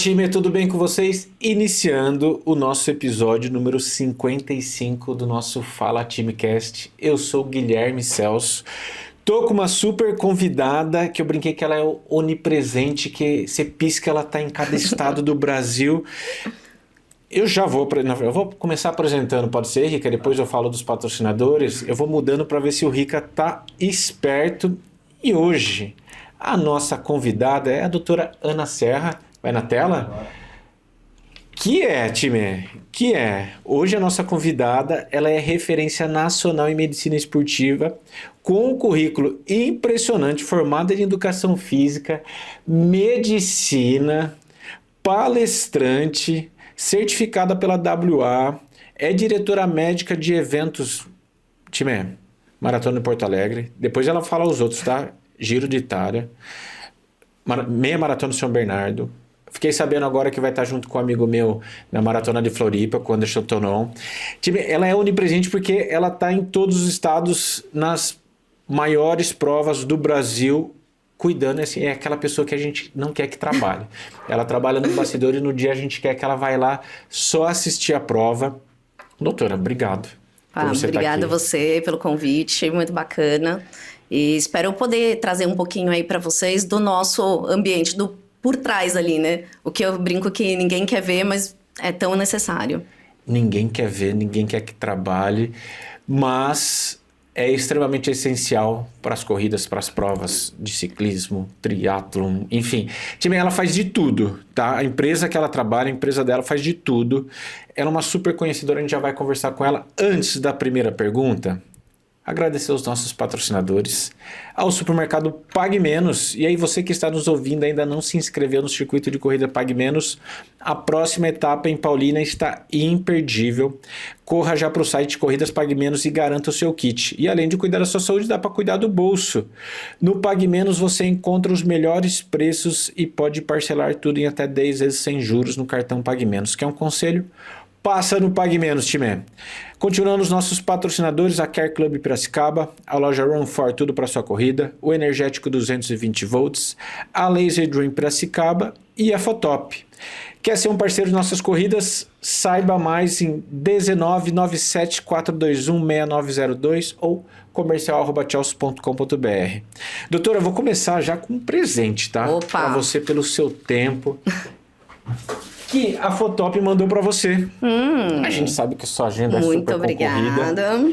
time, tudo bem com vocês? Iniciando o nosso episódio número 55 do nosso Fala Timecast. Eu sou o Guilherme Celso. Tô com uma super convidada que eu brinquei que ela é onipresente, que você pisca, ela tá em cada estado do Brasil. Eu vou começar apresentando, pode ser, Rica? Depois eu falo dos patrocinadores. Eu vou mudando para ver se o Rica tá esperto. E hoje, a nossa convidada é a doutora Ana Serra. Vai na tela? Hoje a nossa convidada, ela é referência nacional em medicina esportiva, com um currículo impressionante, formada em educação física, medicina, palestrante, certificada pela WA, é diretora médica de eventos, Maratona de Porto Alegre, depois ela fala os outros, tá? Giro de Itália, meia maratona de São Bernardo. Fiquei sabendo agora que vai estar junto com um amigo meu na Maratona de Floripa, com o Anderson Tonon. Ela é onipresente porque ela está em todos os estados, nas maiores provas do Brasil, cuidando. Assim, é aquela pessoa que a gente não quer que trabalhe. Ela trabalha no bastidor e no dia a gente quer que ela vá lá só assistir a prova. Doutora, obrigado por você estar aqui. Obrigada a você pelo convite, muito bacana. E espero poder trazer um pouquinho aí para vocês do nosso ambiente, por trás ali, né? O que eu brinco que ninguém quer ver, mas é tão necessário. Ninguém quer ver, ninguém quer que trabalhe, mas é extremamente essencial para as corridas, para as provas de ciclismo, triatlon, enfim. Ela faz de tudo, tá? A empresa que ela trabalha, a empresa dela faz de tudo. Ela é uma super conhecedora, a gente já vai conversar com ela. Antes da primeira pergunta, agradecer aos nossos patrocinadores, ao supermercado Pague Menos. E aí você que está nos ouvindo ainda não se inscreveu no circuito de corrida Pague Menos, a próxima etapa em Paulínia está imperdível. Corra já para o site Corridas Pague Menos e garanta o seu kit. E além de cuidar da sua saúde, dá para cuidar do bolso. No Pague Menos você encontra os melhores preços e pode parcelar tudo em até 10 vezes sem juros no cartão Pague Menos. Quer um conselho? Passa no Pague Menos, time. Continuando os nossos patrocinadores, a Care Club Piracicaba, a loja Run For, tudo para sua corrida, o Energético 220 volts, a Laser Dream Piracicaba e a Fotop. Quer ser um parceiro de nossas corridas? Saiba mais em 19974216902 ou comercial@chelsea.com.br. Doutora, eu vou começar já com um presente, tá? Para você pelo seu tempo. Que a Fotop mandou para você. A gente sabe que sua agenda é super concorrida. Muito obrigada.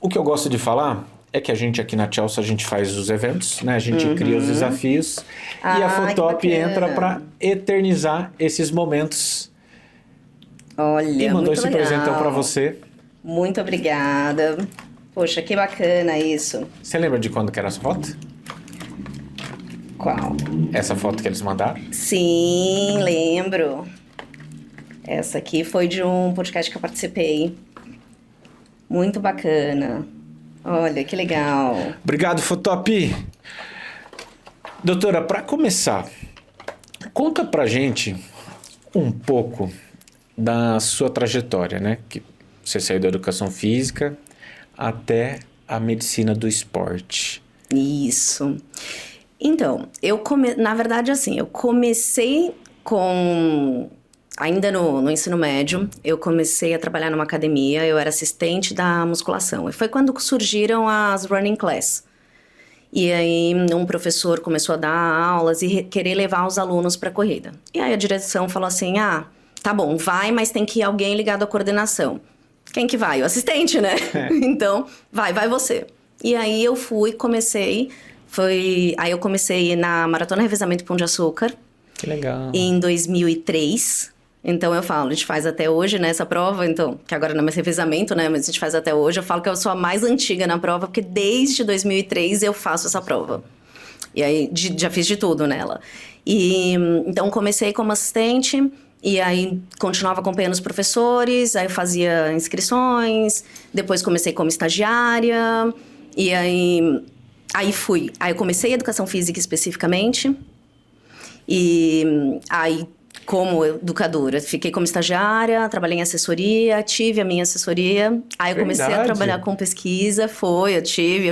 O que eu gosto de falar é que a gente aqui na Chelsea, a gente faz os eventos, né? A gente cria os desafios e a Fotop entra para eternizar esses momentos. Olha, e mandou esse presentão para você. Muito obrigada. Poxa, que bacana isso. Você lembra de quando que era essa foto? Qual? Essa foto que eles mandaram? Sim, lembro. Essa aqui foi de um podcast que eu participei. Muito bacana. Olha, que legal. Obrigado, Fotop. Doutora, para começar, conta pra gente um pouco da sua trajetória, né? Que você saiu da educação física até a medicina do esporte. Isso. Então, na verdade, assim, eu comecei ainda no ensino médio, eu comecei a trabalhar numa academia, eu era assistente da musculação. E foi quando surgiram as running class. E aí, um professor começou a dar aulas e querer levar os alunos para a corrida. E aí, a direção falou assim, tá bom, vai, mas tem que ir alguém ligado à coordenação. Quem que vai? O assistente, né? Então, vai você. E aí, eu comecei eu comecei na Maratona Revezamento Pão de Açúcar. Que legal. Em 2003. Então eu falo, a gente faz até hoje, né, essa prova, então, que agora não é mais revezamento, né, mas a gente faz até hoje. Eu falo que eu sou a mais antiga na prova, porque desde 2003 eu faço essa prova. E aí, já fiz de tudo nela. E então comecei como assistente, e aí continuava acompanhando os professores, aí eu fazia inscrições, depois comecei como estagiária, e aí eu comecei a educação física especificamente, e aí como educadora, fiquei como estagiária, trabalhei em assessoria, tive a minha assessoria, aí eu comecei a trabalhar com pesquisa, eu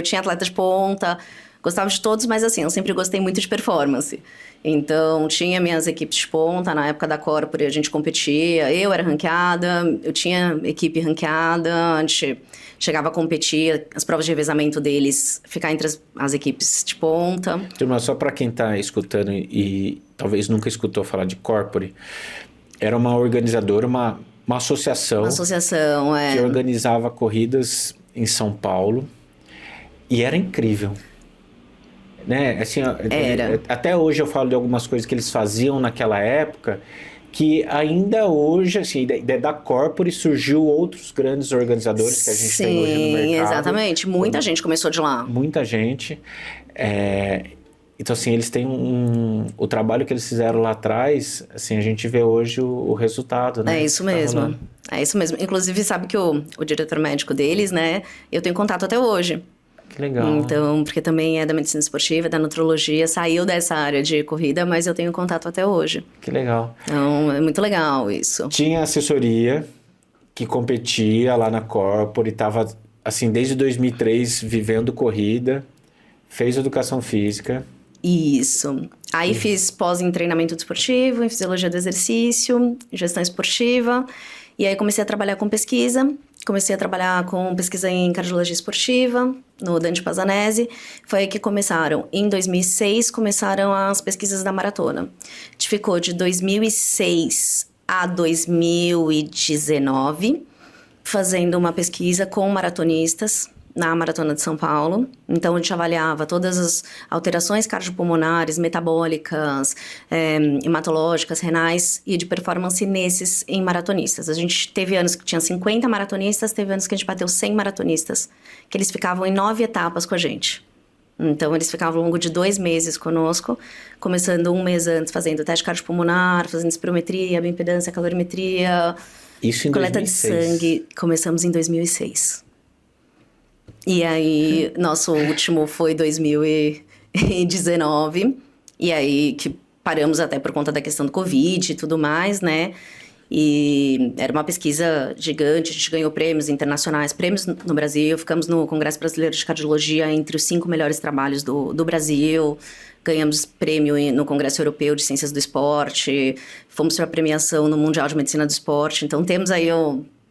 tinha atleta de ponta, Gostava de todos, mas assim, eu sempre gostei muito de performance. Então, tinha minhas equipes de ponta, na época da Corpore a gente competia, eu era ranqueada, eu tinha equipe ranqueada, a gente chegava a competir, as provas de revezamento deles, ficar entre as equipes de ponta. Turma, só para quem está escutando e talvez nunca escutou falar de Corpore, era uma organizadora, uma associação. Uma associação, que organizava corridas em São Paulo e era incrível. Né? Assim, Era. Até hoje eu falo de algumas coisas que eles faziam naquela época que ainda hoje, assim, da Corpore surgiu outros grandes organizadores que a gente tem hoje no mercado. Sim, exatamente. Muita gente começou de lá. Muita gente. Então, assim, eles têm o trabalho que eles fizeram lá atrás, assim, a gente vê hoje o resultado, né? É isso mesmo. É isso mesmo. Inclusive, sabe que o diretor médico deles, né? Eu tenho contato até hoje. Que legal. Então, porque também é da medicina esportiva, da nutrologia, saiu dessa área de corrida, mas eu tenho contato até hoje. Que legal. Então, é muito legal isso. Tinha assessoria que competia lá na Corpore, estava, assim, desde 2003 vivendo corrida, fez educação física. Isso. Aí fiz pós em treinamento desportivo, em fisiologia do exercício, gestão esportiva. E aí comecei a trabalhar com pesquisa. Comecei a trabalhar com pesquisa em cardiologia esportiva, no Dante Pazanese. Foi aí que começaram. Em 2006, começaram as pesquisas da maratona. A gente ficou de 2006 a 2019 fazendo uma pesquisa com maratonistas na Maratona de São Paulo. Então, a gente avaliava todas as alterações cardiopulmonares, metabólicas, hematológicas, renais e de performance em maratonistas. A gente teve anos que tinha 50 maratonistas, teve anos que a gente bateu 100 maratonistas, que eles ficavam em 9 etapas com a gente. Então, eles ficavam ao longo de 2 meses conosco, começando 1 mês antes, fazendo teste cardiopulmonar, fazendo espirometria, bioimpedância, calorimetria, Isso em coleta 2006. de sangue. Começamos em 2006. E aí, nosso último foi 2019. E aí, que paramos até por conta da questão do Covid e tudo mais, né? E era uma pesquisa gigante, a gente ganhou prêmios internacionais, prêmios no Brasil. Ficamos no Congresso Brasileiro de Cardiologia entre os 5 melhores trabalhos do Brasil. Ganhamos prêmio no Congresso Europeu de Ciências do Esporte. Fomos para a premiação no Mundial de Medicina do Esporte. Então, temos aí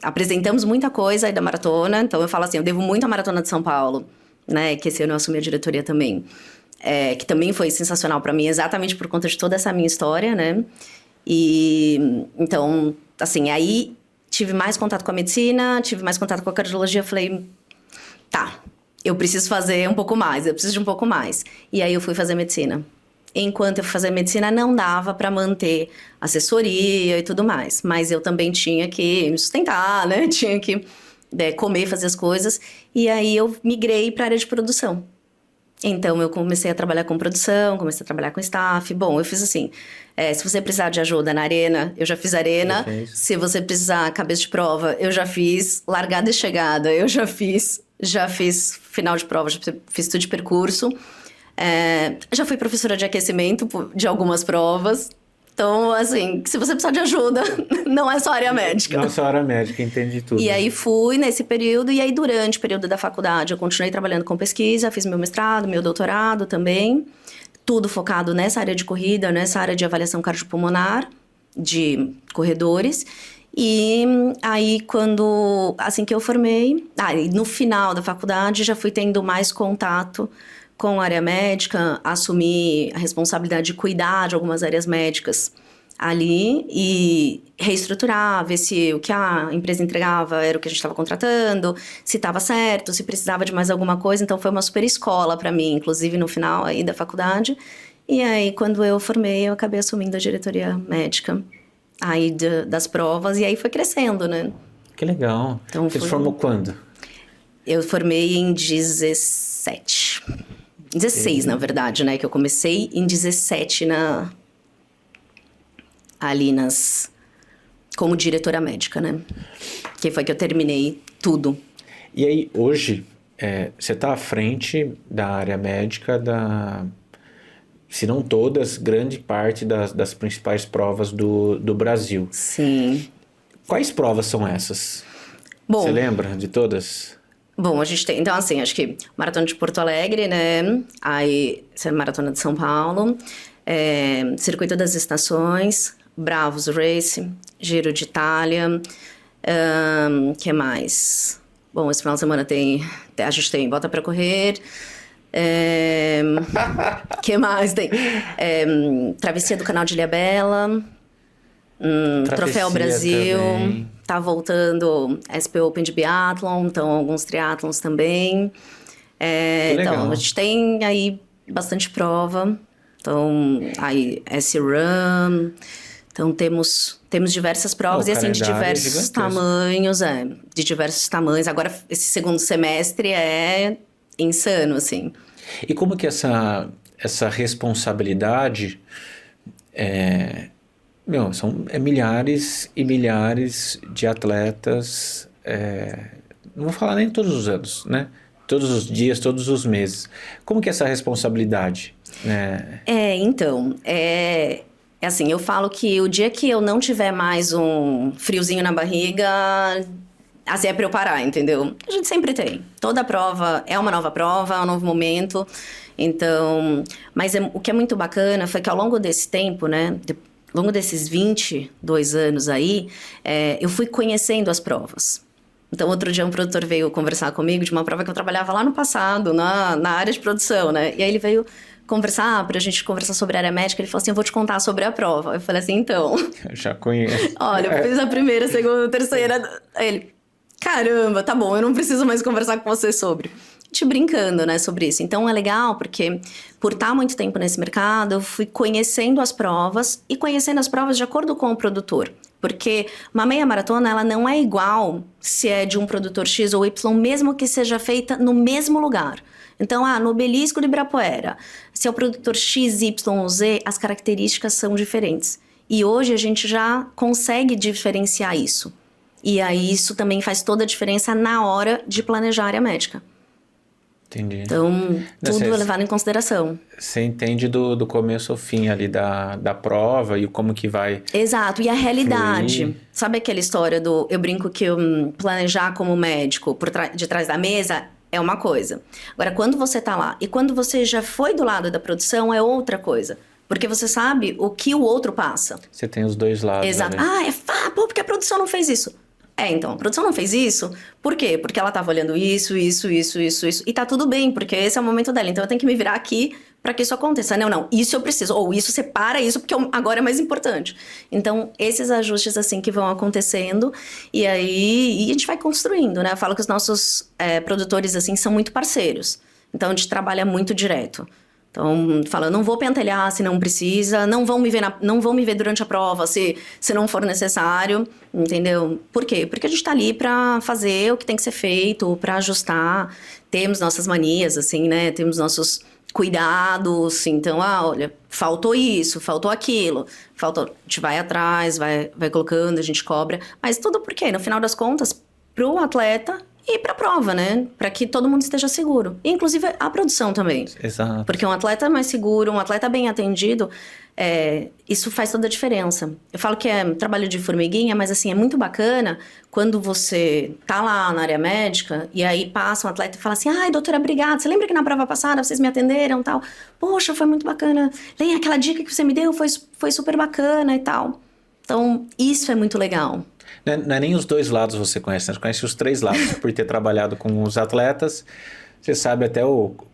apresentamos muita coisa aí da maratona, então eu falo assim, eu devo muito à Maratona de São Paulo, né, que esse ano eu assumi a diretoria também, que também foi sensacional para mim, exatamente por conta de toda essa minha história, né, e então, assim, aí tive mais contato com a medicina, tive mais contato com a cardiologia, falei, tá, eu preciso fazer um pouco mais, eu preciso de um pouco mais, e aí eu fui fazer medicina. Enquanto eu fazia medicina, não dava para manter assessoria e tudo mais. Mas eu também tinha que me sustentar, né? Tinha que comer, fazer as coisas. E aí eu migrei para a área de produção. Então eu comecei a trabalhar com produção, comecei a trabalhar com staff. Bom, eu fiz assim, se você precisar de ajuda na arena, eu já fiz arena. Se você precisar cabeça de prova, eu já fiz. Largada e chegada, eu já fiz. Já fiz final de prova, já fiz tudo de percurso. Já fui professora de aquecimento de algumas provas. Então, assim, se você precisar de ajuda, não é só área médica. Não é só área médica, entendi tudo. E aí fui nesse período, e aí durante o período da faculdade eu continuei trabalhando com pesquisa, fiz meu mestrado, meu doutorado também. Tudo focado nessa área de corrida, nessa área de avaliação cardiopulmonar, de corredores. E aí, assim que eu formei, no final da faculdade já fui tendo mais contato com a área médica, assumi a responsabilidade de cuidar de algumas áreas médicas ali e reestruturar, ver se o que a empresa entregava era o que a gente estava contratando, se estava certo, se precisava de mais alguma coisa. Então, foi uma super escola para mim, inclusive no final aí da faculdade. E aí, quando eu formei, eu acabei assumindo a diretoria médica aí das provas, e aí foi crescendo, né? Que legal. Então, Você se formou quando? Eu formei em 16, na verdade, né? Que eu comecei em 17 como diretora médica, né? Que foi que eu terminei tudo. E aí, hoje, você está à frente da área médica se não todas, grande parte das principais provas do Brasil. Sim. Quais provas são essas? Bom, você lembra de todas? Bom, a gente tem... Então, assim, acho que Maratona de Porto Alegre, né? Aí, Maratona de São Paulo, Circuito das Estações, Bravos Race, Giro de Itália, que mais? Bom, esse final de semana a gente tem Bota pra Correr, que mais tem? Travessia do Canal de Ilhabela, Troféu Brasil, também. tá voltando SP Open de Biathlon, então alguns triatlons também. Que legal. Então, a gente tem aí bastante prova, então aí S-Run, então temos diversas provas e assim, de diversos tamanhos, de diversos tamanhos. Agora, esse segundo semestre é insano, assim. E como que essa responsabilidade são milhares e milhares de atletas, não vou falar nem todos os anos, né? Todos os dias, todos os meses. Como que é essa responsabilidade? Então, assim, eu falo que o dia que eu não tiver mais um friozinho na barriga, assim, é pra eu parar, entendeu? A gente sempre tem. Toda prova é uma nova prova, é um novo momento. Então, mas o que é muito bacana foi que ao longo desse tempo, né? Ao longo desses 22 anos aí, eu fui conhecendo as provas. Então, outro dia um produtor veio conversar comigo de uma prova que eu trabalhava lá no passado, na área de produção, né? E aí ele veio conversar, pra gente conversar sobre a área médica, ele falou assim, eu vou te contar sobre a prova. Eu falei assim, então... Eu já conheço. Olha, eu fiz a primeira, segunda, terceira... Aí ele, caramba, tá bom, eu não preciso mais conversar com você sobre... A gente brincando, né, sobre isso. Então, é legal porque, por estar muito tempo nesse mercado, eu fui conhecendo as provas e conhecendo as provas de acordo com o produtor. Porque uma meia maratona, ela não é igual se é de um produtor X ou Y, mesmo que seja feita no mesmo lugar. Então, no Obelisco do Ibirapuera, se é o produtor X, Y ou Z, as características são diferentes. E hoje a gente já consegue diferenciar isso. E aí isso também faz toda a diferença na hora de planejar a área médica. Entendi. Então, tudo é levado em consideração. Você entende do começo ao fim ali da prova e como que vai... Exato, e a realidade. Fluir. Sabe aquela história eu brinco que planejar como médico de trás da mesa é uma coisa. Agora, quando você tá lá e quando você já foi do lado da produção, é outra coisa. Porque você sabe o que o outro passa. Você tem os dois lados. Exato. Porque a produção não fez isso. Então, a produção não fez isso, por quê? Porque ela tava olhando isso, e tá tudo bem, porque esse é o momento dela, então eu tenho que me virar aqui pra que isso aconteça. Não, isso eu preciso, ou isso separa isso, porque agora é mais importante. Então, esses ajustes, assim, que vão acontecendo, e aí a gente vai construindo, né? Eu falo que os nossos produtores, assim, são muito parceiros, então a gente trabalha muito direto. Então, fala, não vou pentelhar se não precisa, não vão me ver durante a prova se não for necessário, entendeu? Por quê? Porque a gente tá ali pra fazer o que tem que ser feito, pra ajustar, temos nossas manias, assim, né? Temos nossos cuidados, então, olha, faltou isso, faltou aquilo, a gente vai atrás, vai colocando, a gente cobra, mas tudo por quê? No final das contas, pro atleta... E para a prova, né? Para que todo mundo esteja seguro. E, inclusive, a produção também. Exato. Porque um atleta mais seguro, um atleta bem atendido, isso faz toda a diferença. Eu falo que é trabalho de formiguinha, mas, assim, é muito bacana quando você tá lá na área médica e aí passa um atleta e fala assim, ai, doutora, obrigada. Você lembra que na prova passada vocês me atenderam e tal? Poxa, foi muito bacana. Lembra aquela dica que você me deu? Foi super bacana e tal. Então, isso é muito legal. Não é nem os dois lados você conhece, né? Você conhece os três lados. Por ter trabalhado com os atletas, você sabe até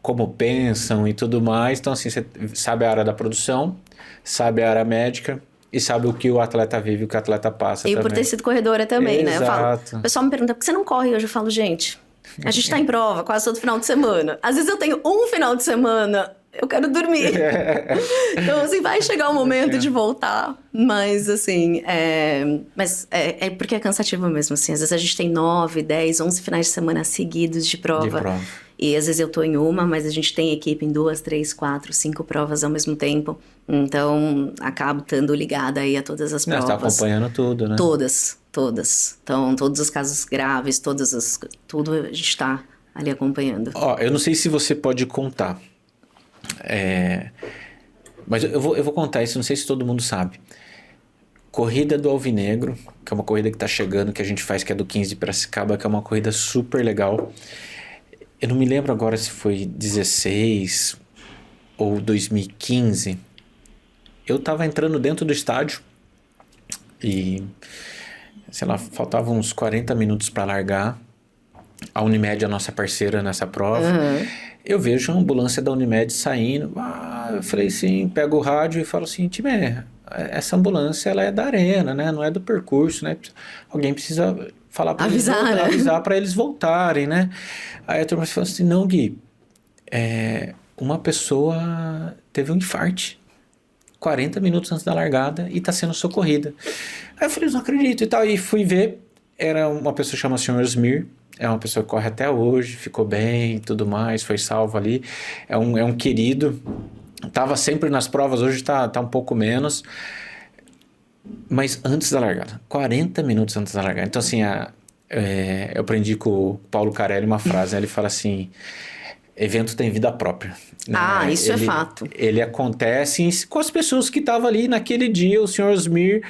como pensam e tudo mais. Então, assim, você sabe a área da produção, sabe a área médica e sabe o que o atleta vive, o que o atleta passa também. E por ter sido corredora também, Exato. né? Eu falo, o pessoal me pergunta, por que você não corre hoje? Eu falo, gente, a gente tá em prova quase todo final de semana. Às vezes eu tenho um final de semana... Eu quero dormir. Então, assim, vai chegar o momento de voltar. Mas, assim, é porque é cansativo mesmo, assim. Às vezes a gente tem 9, 10, 11 finais de semana seguidos de prova. E às vezes eu tô em uma, mas a gente tem equipe em 2, 3, 4, 5 provas ao mesmo tempo. Então, acabo estando ligada aí a todas as provas. Você tá acompanhando tudo, né? Todas. Então, todos os casos graves, tudo a gente tá ali acompanhando. Eu não sei se você pode contar. Mas eu vou contar isso, não sei se todo mundo sabe. Corrida do Alvinegro, que é uma corrida que tá chegando, que a gente faz, que é do 15 de Piracicaba, que é uma corrida super legal. Eu não me lembro agora se foi 16 ou 2015. Eu tava entrando dentro do estádio e, sei lá, faltavam uns 40 minutos para largar. A Unimed, a nossa parceira nessa prova. Eu vejo a ambulância da Unimed saindo. Eu falei assim, pego o rádio e falo assim, time, essa ambulância ela é da arena, né? Não é do percurso, né? Alguém precisa falar para eles voltar, né? avisar para eles voltarem, né? Aí a turma falou assim, não, Gui, uma pessoa teve um infarte 40 minutos antes da largada e está sendo socorrida. Aí eu falei, não acredito e tal. E fui ver, era uma pessoa que chama Sr. Smir, é uma pessoa que corre até hoje, ficou bem e tudo mais, foi salvo ali. É um querido, estava sempre nas provas, hoje tá um pouco menos. Mas antes da largada, 40 minutos antes da largada. Então assim, eu aprendi com o Paulo Carelli uma frase, né? Ele fala assim, evento tem vida própria. Né? Isso é fato. Ele acontece com as pessoas que estavam ali naquele dia. O Sr. Smir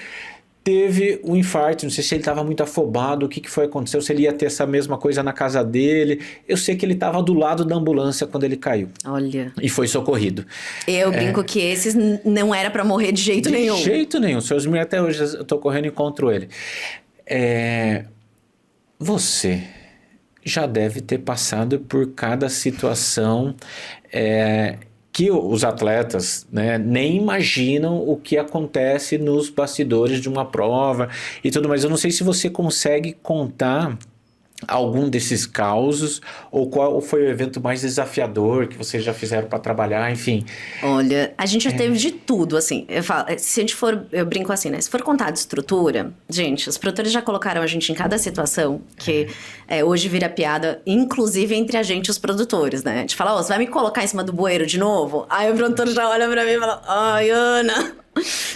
teve um infarto, não sei se ele estava muito afobado, o que foi aconteceu, se ele ia ter essa mesma coisa na casa dele. Eu sei que ele estava do lado da ambulância quando ele caiu. Olha. E foi socorrido. Eu brinco que esses não era para morrer de jeito nenhum. De jeito nenhum. O Sr. Smir, até hoje eu tô correndo e encontro ele. Você já deve ter passado por cada situação que os atletas, né, nem imaginam o que acontece nos bastidores de uma prova e tudo mais. Eu não sei se você consegue contar algum desses causos ou qual foi o evento mais desafiador que vocês já fizeram para trabalhar, enfim. Olha, a gente já teve de tudo, assim. Eu falo, se a gente for, eu brinco assim, né? Se for contar de estrutura, gente, os produtores já colocaram a gente em cada situação que hoje vira piada, inclusive entre a gente e os produtores, né? A gente fala, você vai me colocar em cima do bueiro de novo? Aí o produtor já olha pra mim e fala, ai, Ana.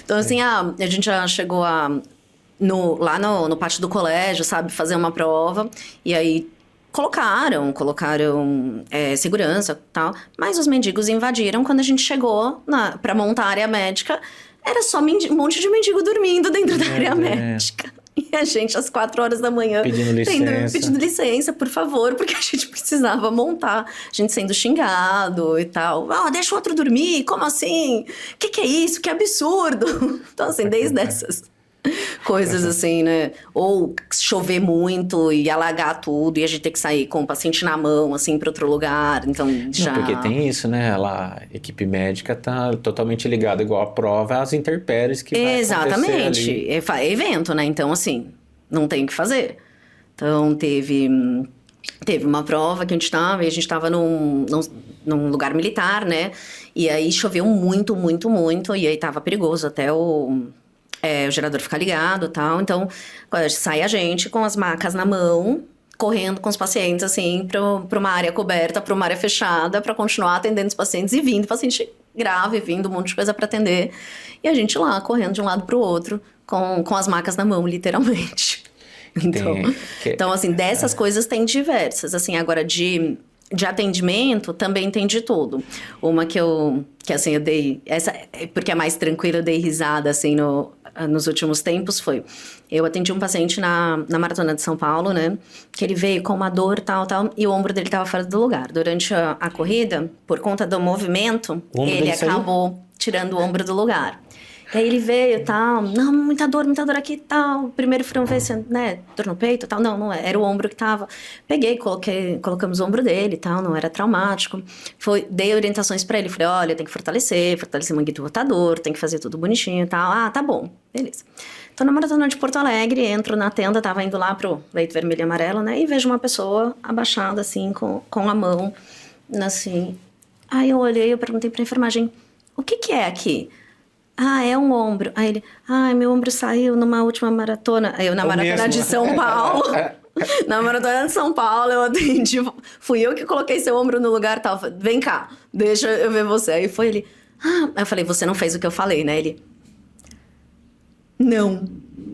Então, assim, a gente já chegou lá no pátio do colégio, sabe, fazer uma prova, e aí colocaram segurança e tal, mas os mendigos invadiram quando a gente chegou pra montar a área médica, era só um monte de mendigo dormindo dentro da área médica. E a gente, às 4 horas da manhã, pedindo licença, por favor, porque a gente precisava montar. A gente sendo xingado e tal. Deixa o outro dormir, como assim? Que é isso? Que absurdo! Então, assim, desde essas coisas assim, né? Ou chover muito e alagar tudo e a gente ter que sair com o paciente na mão, assim, para outro lugar. Então, já... Não, porque tem isso, né? A equipe médica tá totalmente ligada, igual a prova, às intempéries que vai Exatamente. acontecer ali. É evento, né? Então, assim, não tem o que fazer. Então, teve uma prova que a gente estava num lugar militar, né? E aí choveu muito, muito, muito. E aí tava perigoso até o gerador ficar ligado e tal. Então, sai a gente com as macas na mão, correndo com os pacientes, assim, pra uma área coberta, pra uma área fechada, pra continuar atendendo os pacientes e vindo paciente grave, vindo um monte de coisa pra atender. E a gente lá, correndo de um lado pro outro, com as macas na mão, literalmente. Então, assim, dessas coisas tem diversas. Assim, agora de atendimento também tem de tudo. Uma que assim, eu dei... Essa, porque é mais tranquila, eu dei risada, assim, nos últimos tempos, foi... Eu atendi um paciente na Maratona de São Paulo, né? Que ele veio com uma dor, tal, e o ombro dele estava fora do lugar. Durante a corrida, por conta do movimento, ele acabou tirando o ombro do lugar. E aí ele veio, tal, não, muita dor aqui, tal. Primeiro foram ver se, né, dor no peito, tal. Não era o ombro que tava. Peguei, colocamos o ombro dele, tal, não era traumático. Dei orientações pra ele, falei, olha, tem que fortalecer manguito rotador, tem que fazer tudo bonitinho, tal. Tá bom, beleza. Tô na Maratona de Porto Alegre, entro na tenda, tava indo lá pro leito vermelho e amarelo, né, e vejo uma pessoa abaixada, assim, com a mão, assim. Aí eu olhei, eu perguntei pra enfermagem, o que é aqui? É um ombro. Aí ele, meu ombro saiu numa última maratona. Aí eu na maratona de São Paulo. Na maratona de São Paulo, eu atendi. Fui eu que coloquei seu ombro no lugar e tal. Falei, vem cá, deixa eu ver você. Aí foi ele, Aí eu falei, você não fez o que eu falei, né? Ele, não.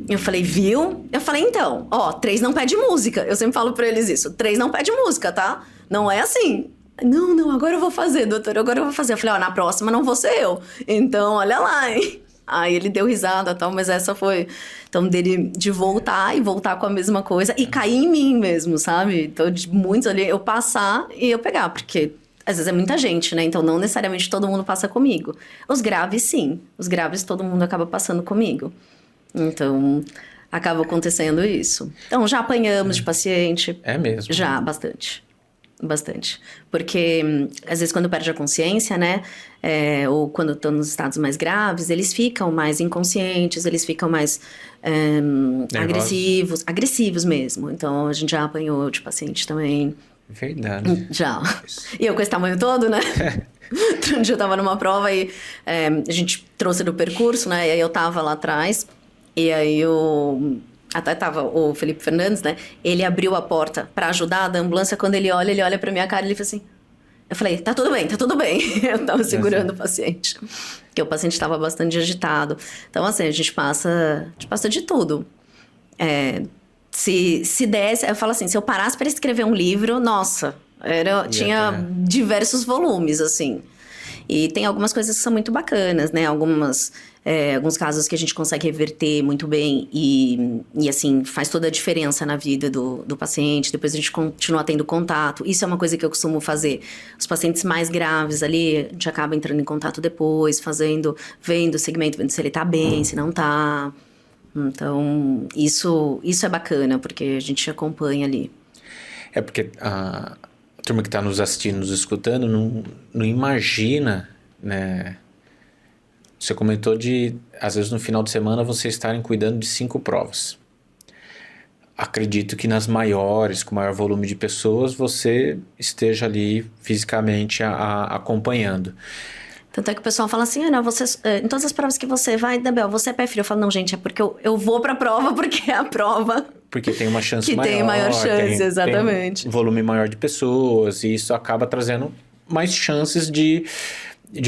Eu falei, viu? Eu falei, então, 3 não pede música. Eu sempre falo pra eles isso. 3 não pede música, tá? Não é assim. Não, agora eu vou fazer, doutor, agora eu vou fazer. Eu falei, na próxima não vou ser eu. Então, olha lá, hein? Aí ele deu risada e tal, mas essa foi... Então, dele de voltar e voltar com a mesma coisa e cair em mim mesmo, sabe? Então, de muitos ali, eu passar e eu pegar, porque às vezes é muita gente, né? Então, não necessariamente todo mundo passa comigo. Os graves, sim. Os graves, todo mundo acaba passando comigo. Então, acaba acontecendo isso. Então, já apanhamos de paciente. É mesmo? Já, bastante. Bastante. Porque, às vezes, quando perde a consciência, né? Ou quando estão nos estados mais graves, eles ficam mais inconscientes, eles ficam mais agressivos. Agressivos mesmo. Então, a gente já apanhou de paciente também. Verdade. Já. E eu com esse tamanho todo, né? Um dia eu tava numa prova e a gente trouxe do percurso, né? E aí eu tava lá atrás. E aí até tava o Felipe Fernandes, né? Ele abriu a porta pra ajudar da ambulância. Quando ele olha pra minha cara e ele fala assim... Eu falei, tá tudo bem, tá tudo bem. Eu tava segurando o paciente. Porque o paciente tava bastante agitado. Então, assim, a gente passa de tudo. Se desse... Eu falo assim, se eu parasse pra escrever um livro, nossa... Tinha diversos volumes, assim. E tem algumas coisas que são muito bacanas, né? Alguns casos que a gente consegue reverter muito bem e assim, faz toda a diferença na vida do paciente. Depois a gente continua tendo contato. Isso é uma coisa que eu costumo fazer. Os pacientes mais graves ali, a gente acaba entrando em contato depois, vendo o segmento, vendo se ele tá bem, se não tá. Então, isso é bacana, porque a gente acompanha ali. É porque a turma que está nos assistindo, nos escutando, não imagina, né? Você comentou às vezes no final de semana, vocês estarem cuidando de 5 provas. Acredito que nas maiores, com maior volume de pessoas, você esteja ali fisicamente acompanhando. Tanto é que o pessoal fala assim, Ana, em todas as provas que você vai, Debel, você é pé frio. Eu falo, não, gente, é porque eu vou pra prova, porque é a prova... Porque tem uma chance que maior. Tem maior chance, exatamente. Tem um volume maior de pessoas, e isso acaba trazendo mais chances de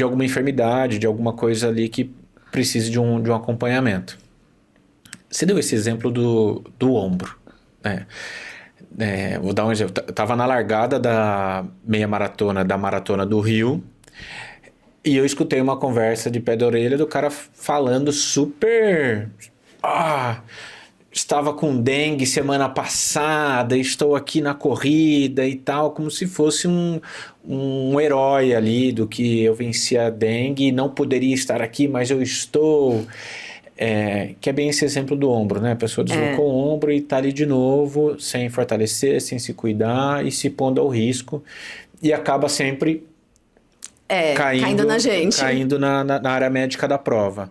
alguma enfermidade, de alguma coisa ali que precise de um acompanhamento. Você deu esse exemplo do ombro, né? Vou dar um exemplo. Eu estava na largada da meia maratona, da maratona do Rio, e eu escutei uma conversa de pé de orelha do cara falando super... estava com dengue semana passada, estou aqui na corrida e tal, como se fosse um herói ali do que eu venci a dengue, não poderia estar aqui, mas eu estou... que é bem esse exemplo do ombro, né? A pessoa deslocou o ombro e está ali de novo, sem fortalecer, sem se cuidar e se pondo ao risco, e acaba sempre caindo na gente. Caindo na área médica da prova.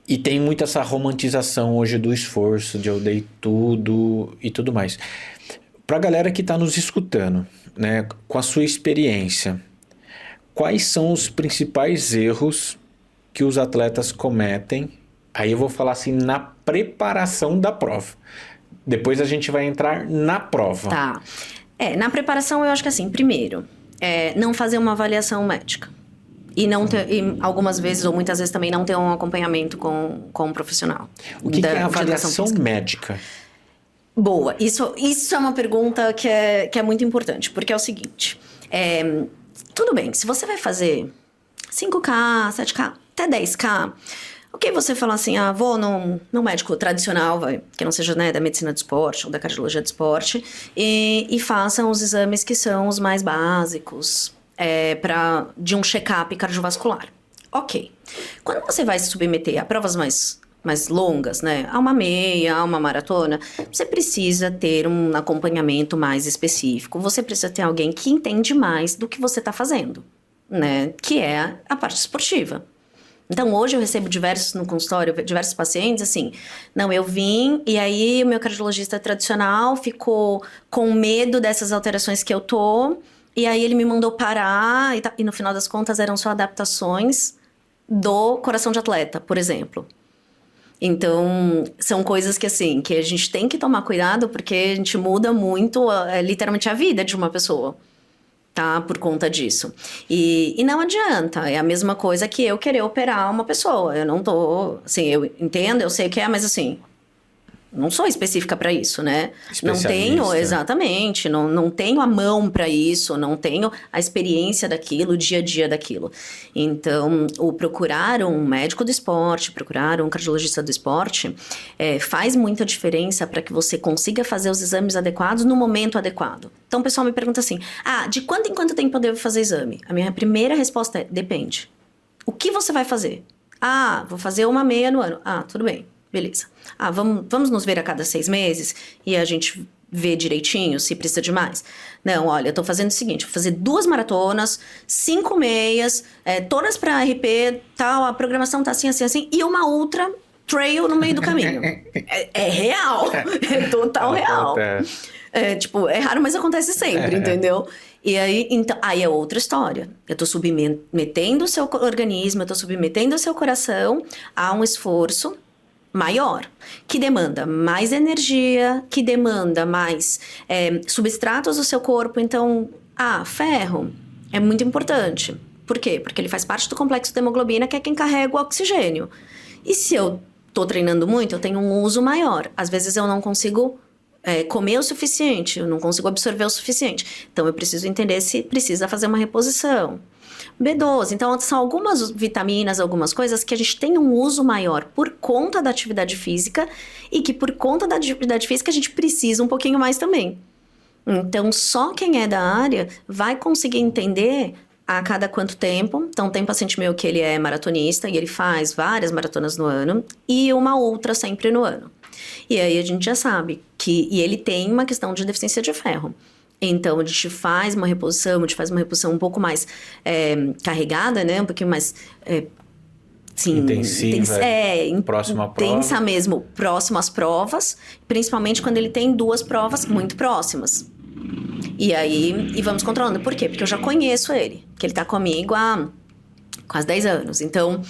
E tem muito essa romantização hoje do esforço, de eu dei tudo e tudo mais. Para a galera que está nos escutando, né, com a sua experiência, quais são os principais erros que os atletas cometem? Aí eu vou falar assim, na preparação da prova. Depois a gente vai entrar na prova. Tá. Na preparação eu acho que assim, primeiro, não fazer uma avaliação médica. E algumas vezes, ou muitas vezes também, não ter um acompanhamento com um profissional. O que é avaliação médica? Boa. Isso é uma pergunta que é muito importante. Porque é o seguinte. Tudo bem, se você vai fazer 5K, 7K, até 10K... Ok, você falar assim, vou num médico tradicional, que não seja, né, da medicina do esporte ou da cardiologia do esporte, e façam os exames que são os mais básicos de um check-up cardiovascular. Ok. Quando você vai se submeter a provas mais longas, né, a uma meia, a uma maratona, você precisa ter um acompanhamento mais específico, você precisa ter alguém que entende mais do que você está fazendo, né, que é a parte esportiva. Então, hoje eu recebo no consultório, diversos pacientes, assim, não, eu vim e aí o meu cardiologista tradicional ficou com medo dessas alterações que eu tô, e aí ele me mandou parar, e no final das contas eram só adaptações do coração de atleta, por exemplo. Então, são coisas que, assim, que a gente tem que tomar cuidado, porque a gente muda muito, literalmente, a vida de uma pessoa. Tá? Por conta disso. E não adianta. É a mesma coisa que eu querer operar uma pessoa. Eu não tô... Assim, eu entendo, eu sei o que é, mas assim... Não sou específica para isso, né? Não Especialista. tenho, exatamente, não tenho a mão para isso, não tenho a experiência daquilo, o dia a dia daquilo. Então, o procurar um médico do esporte, procurar um cardiologista do esporte, faz muita diferença para que você consiga fazer os exames adequados no momento adequado. Então, o pessoal me pergunta assim, de quanto em quanto tempo eu devo fazer exame? A minha primeira resposta é, depende. O que você vai fazer? Vou fazer uma meia no ano. Tudo bem. Beleza. Vamos nos ver a cada 6 meses e a gente vê direitinho se precisa de mais? Não, olha, eu tô fazendo o seguinte, vou fazer 2 maratonas, 5 meias, todas pra RP, tal, a programação tá assim, assim, assim, e uma ultra trail no meio do caminho. É real, é total real. É raro, mas acontece sempre, entendeu? E aí, então, aí é outra história. Eu tô submetendo o seu organismo, eu tô submetendo o seu coração a um esforço maior, que demanda mais energia, que demanda mais substratos do seu corpo. Então, ferro é muito importante. Por quê? Porque ele faz parte do complexo da hemoglobina, que é quem carrega o oxigênio. E se eu tô treinando muito, eu tenho um uso maior. Às vezes eu não consigo comer o suficiente, eu não consigo absorver o suficiente. Então, eu preciso entender se precisa fazer uma reposição. B12, então são algumas vitaminas, algumas coisas que a gente tem um uso maior por conta da atividade física e que por conta da atividade física a gente precisa um pouquinho mais também. Então, só quem é da área vai conseguir entender a cada quanto tempo. Então, tem paciente meu que ele é maratonista e ele faz várias maratonas no ano e uma outra sempre no ano. E aí a gente já sabe e ele tem uma questão de deficiência de ferro. Então, a gente faz uma reposição, um pouco mais carregada, né? Um pouquinho mais... intensiva, próximo à prova. Intensa mesmo, próximo às provas. Principalmente quando ele tem 2 provas muito próximas. E vamos controlando. Por quê? Porque eu já conheço ele. Que ele tá comigo há quase 10 anos. Então,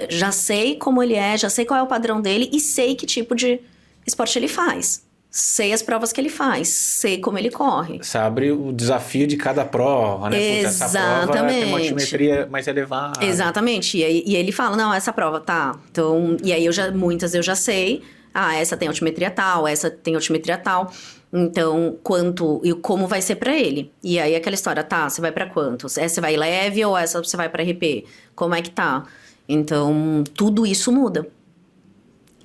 já sei como ele é, já sei qual é o padrão dele e sei que tipo de esporte ele faz. Sei as provas que ele faz, sei como ele corre. Sabe o desafio de cada prova, né? Exatamente. Essa prova tem uma altimetria mais elevada. Exatamente. E ele fala, não, essa prova, tá. Então, e aí muitas eu já sei. Essa tem altimetria tal, essa tem altimetria tal. Então, quanto e como vai ser pra ele. E aí aquela história, tá, você vai pra quanto? Essa vai leve ou essa você vai pra RP? Como é que tá? Então, tudo isso muda.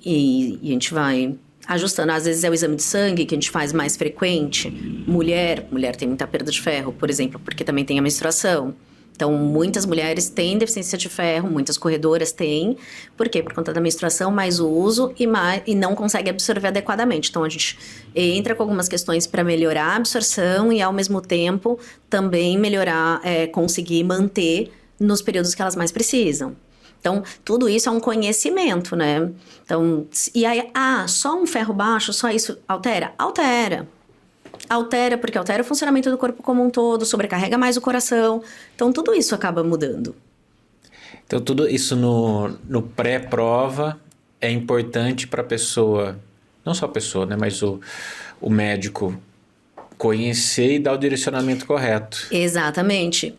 E a gente vai ajustando. Às vezes é o exame de sangue que a gente faz mais frequente. Mulher tem muita perda de ferro, por exemplo, porque também tem a menstruação. Então, muitas mulheres têm deficiência de ferro, muitas corredoras têm. Por quê? Por conta da menstruação, mais o uso e não consegue absorver adequadamente. Então, a gente entra com algumas questões para melhorar a absorção e, ao mesmo tempo, também melhorar, conseguir manter nos períodos que elas mais precisam. Então, tudo isso é um conhecimento, né? Então, e aí, só um ferro baixo, só isso altera? Altera. Altera, porque altera o funcionamento do corpo como um todo, sobrecarrega mais o coração. Então, tudo isso acaba mudando. Então, tudo isso no pré-prova é importante para a pessoa, não só a pessoa, né? Mas o médico conhecer e dar o direcionamento correto. Exatamente.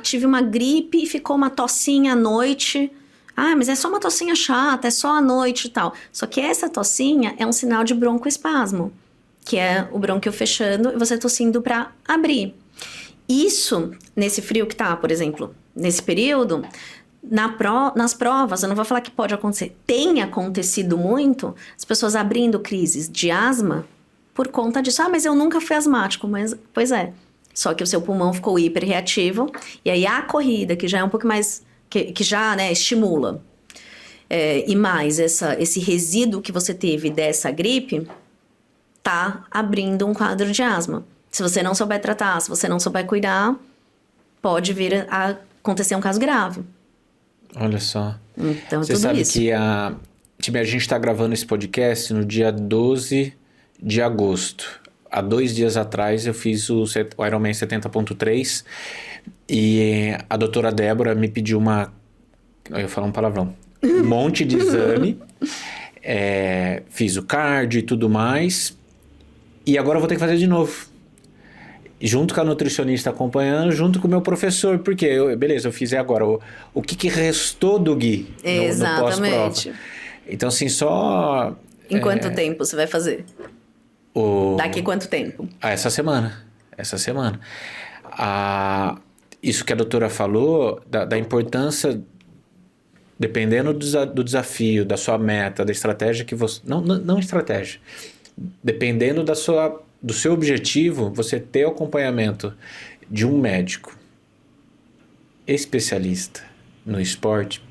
Tive uma gripe e ficou uma tossinha à noite. Mas é só uma tossinha chata, é só à noite e tal. Só que essa tossinha é um sinal de broncoespasmo, que é o brônquio fechando e você tossindo para abrir. Isso, nesse frio que tá, por exemplo, nesse período, nas provas, eu não vou falar que pode acontecer, tem acontecido muito, as pessoas abrindo crises de asma por conta disso. Mas eu nunca fui asmático, pois é. Só que o seu pulmão ficou hiperreativo, e aí a corrida, que já é um pouco mais, que já, né, estimula, e mais esse resíduo que você teve dessa gripe, tá abrindo um quadro de asma. Se você não souber tratar, se você não souber cuidar, pode vir a acontecer um caso grave. Olha só. Então, você tudo sabe isso. Que a gente está gravando esse podcast no dia 12 de agosto. Há 2 dias atrás eu fiz o Ironman 70.3 e a doutora Débora me pediu eu ia falar um palavrão, um monte de exame, fiz o cardio e tudo mais, e agora eu vou ter que fazer de novo. Junto com a nutricionista acompanhando, junto com o meu professor, porque eu fiz agora. O que restou do Gui no pós-prova? Então, assim, só Em quanto tempo você vai fazer? Daqui quanto tempo? Essa semana. Isso que a doutora falou, da importância, dependendo do desafio, da sua meta, da estratégia que você... Não estratégia. Dependendo do seu objetivo, você ter o acompanhamento de um médico especialista no esporte,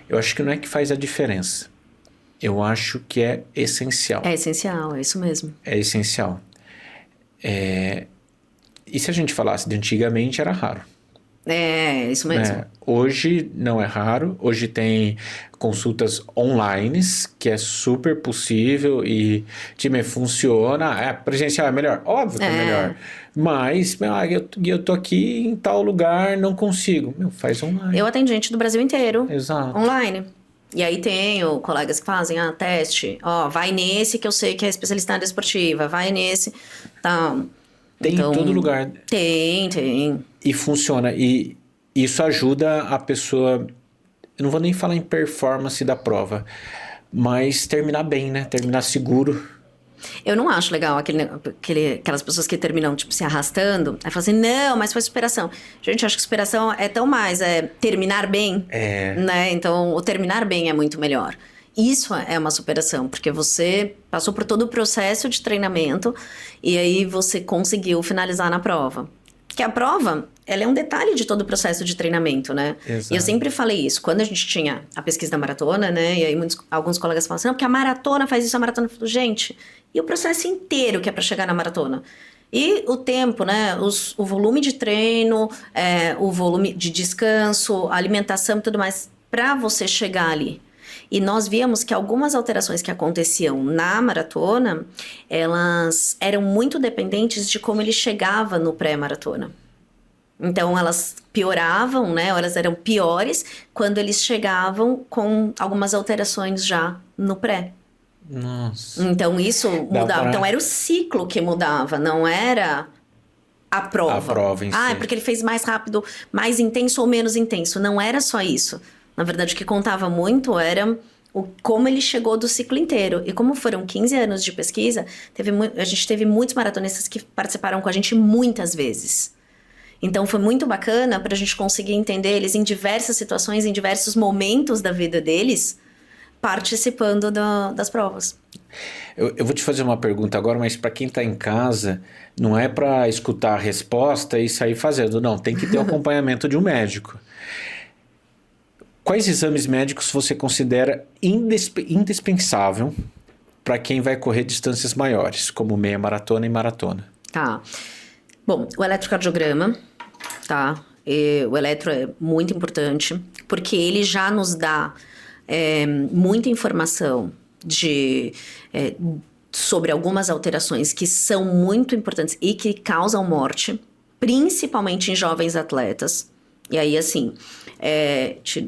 eu acho que não é que faz a diferença. Eu acho que é essencial. É essencial, é isso mesmo. É essencial. E se a gente falasse de antigamente, era raro. É, isso mesmo. Hoje não é raro. Hoje tem consultas online, que é super possível e time funciona. Presencial é melhor? Óbvio que é melhor. Mas eu tô aqui em tal lugar, não consigo. Faz online. Eu atendo gente do Brasil inteiro. Exato. Online. E aí tenho colegas que fazem, teste. Vai nesse que eu sei que é especialista na área esportiva. Vai nesse, tal. Tem em todo lugar. Tem. E funciona. E isso ajuda a pessoa... Eu não vou nem falar em performance da prova, mas terminar bem, né? Terminar seguro. Eu não acho legal aquelas pessoas que terminam, tipo, se arrastando. Aí falam assim, não, mas foi superação. Gente, acho que superação é tão mais terminar bem, né? Então, o terminar bem é muito melhor. Isso é uma superação, porque você passou por todo o processo de treinamento e aí você conseguiu finalizar na prova. Que a prova, ela é um detalhe de todo o processo de treinamento, né? Exato. E eu sempre falei isso. Quando a gente tinha a pesquisa da maratona, né? E aí alguns colegas falam assim, não, porque a maratona faz isso, a maratona... Eu falo, gente, e o processo inteiro que é para chegar na maratona? E o tempo, né? O volume de treino, o volume de descanso, a alimentação e tudo mais, para você chegar ali. E nós víamos que algumas alterações que aconteciam na maratona, elas eram muito dependentes de como ele chegava no pré-maratona. Então, elas pioravam, né? Ou elas eram piores quando eles chegavam com algumas alterações já no pré. Nossa. Então, isso mudava. Então, era o ciclo que mudava, não era a prova. A prova em si. É porque ele fez mais rápido, mais intenso ou menos intenso. Não era só isso. Na verdade, o que contava muito era como ele chegou do ciclo inteiro. E como foram 15 anos de pesquisa, a gente teve muitos maratonistas que participaram com a gente muitas vezes. Então, foi muito bacana para a gente conseguir entender eles em diversas situações, em diversos momentos da vida deles, participando das provas. Eu vou te fazer uma pergunta agora, mas para quem está em casa, não é para escutar a resposta e sair fazendo. Não, tem que ter o acompanhamento de um médico. Quais exames médicos você considera indispensável para quem vai correr distâncias maiores, como meia maratona e maratona? Tá. Bom, o eletrocardiograma, tá? O eletro é muito importante, porque ele já nos dá muita informação sobre algumas alterações que são muito importantes e que causam morte, principalmente em jovens atletas. E aí, assim,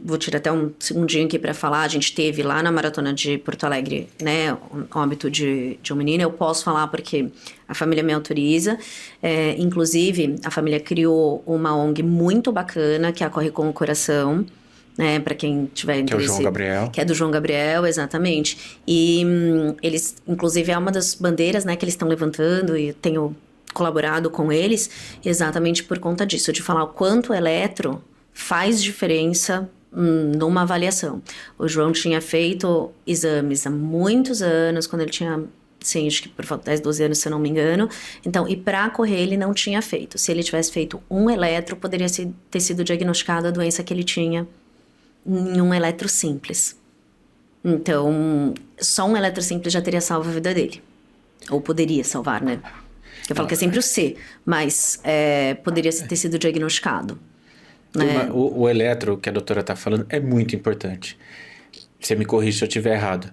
vou tirar até um segundinho aqui para falar. A gente teve lá na Maratona de Porto Alegre, né, o óbito de um menino. Eu posso falar porque a família me autoriza. Inclusive, a família criou uma ONG muito bacana, que é a Corre com o Coração, né, para quem tiver interesse. Que é o João Gabriel. Que é do João Gabriel, exatamente. E eles, inclusive, é uma das bandeiras, né, que eles estão levantando, e eu tenho colaborado com eles exatamente por conta disso, de falar o quanto o eletro faz diferença numa avaliação. O João tinha feito exames há muitos anos, quando ele tinha, sim, acho que por volta de 10, 12 anos, se eu não me engano. Então, e para correr ele não tinha feito. Se ele tivesse feito um eletro, poderia ter sido diagnosticada a doença que ele tinha em um eletro simples. Então, só um eletro simples já teria salvo a vida dele. Ou poderia salvar, né? Eu falo que é sempre o C, mas poderia ter sido diagnosticado. Né? O eletro que a doutora está falando é muito importante. Você me corrige se eu estiver errado.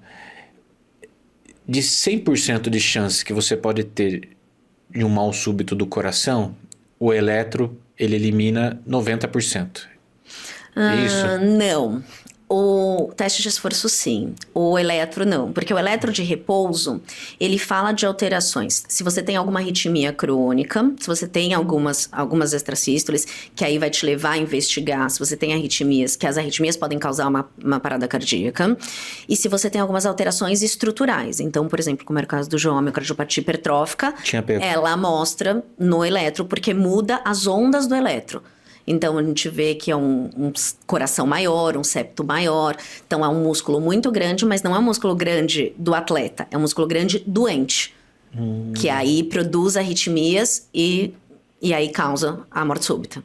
De 100% de chance que você pode ter de um mal súbito do coração, o eletro, ele elimina 90%. É isso? Não. O teste de esforço, sim. O eletro, não. Porque o eletro de repouso, ele fala de alterações. Se você tem alguma arritmia crônica, se você tem algumas extrasístoles, que aí vai te levar a investigar se você tem arritmias, que as arritmias podem causar uma parada cardíaca. E se você tem algumas alterações estruturais. Então, por exemplo, como era o caso do João, a miocardiopatia hipertrófica, ela mostra no eletro, porque muda as ondas do eletro. Então, a gente vê que é um coração maior, um septo maior. Então, é um músculo muito grande, mas não é um músculo grande do atleta. É um músculo grande doente. Que aí produz arritmias e aí causa a morte súbita.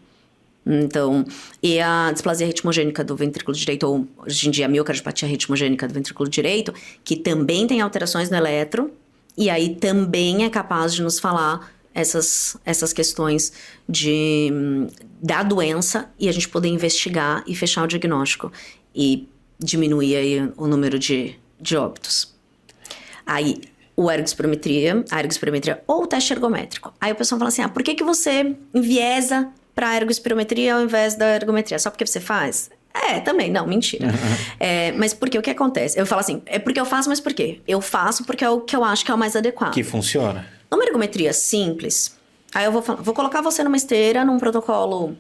Então, e a displasia ritmogênica do ventrículo direito, ou hoje em dia a miocardiopatia ritmogênica do ventrículo direito, que também tem alterações no eletro. E aí também é capaz de nos falar essas questões da doença e a gente poder investigar e fechar o diagnóstico e diminuir aí o número de óbitos. Aí, a ergospirometria ou o teste ergométrico. Aí o pessoal fala assim, por que você enviesa para a ergospirometria ao invés da ergometria? Só porque você faz? Também, não, mentira. Mas por quê? O que acontece? Eu falo assim, é porque eu faço, mas por quê? Eu faço porque é o que eu acho que é o mais adequado. Que funciona. Numa ergometria simples, aí eu vou colocar você numa esteira, num protocolo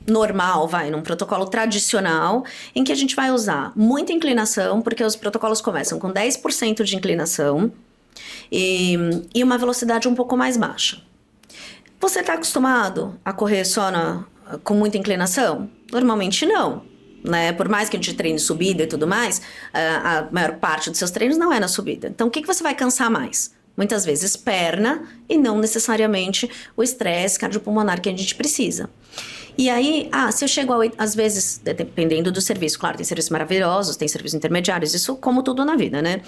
normal, num protocolo tradicional, em que a gente vai usar muita inclinação, porque os protocolos começam com 10% de inclinação e uma velocidade um pouco mais baixa. Você está acostumado a correr só com muita inclinação? Normalmente não. Né? Por mais que a gente treine subida e tudo mais, a maior parte dos seus treinos não é na subida. Então, o que você vai cansar mais? Muitas vezes perna e não necessariamente o estresse cardiopulmonar que a gente precisa. E aí, se eu chego às vezes, dependendo do serviço, claro, tem serviços maravilhosos, tem serviços intermediários, isso como tudo na vida, né?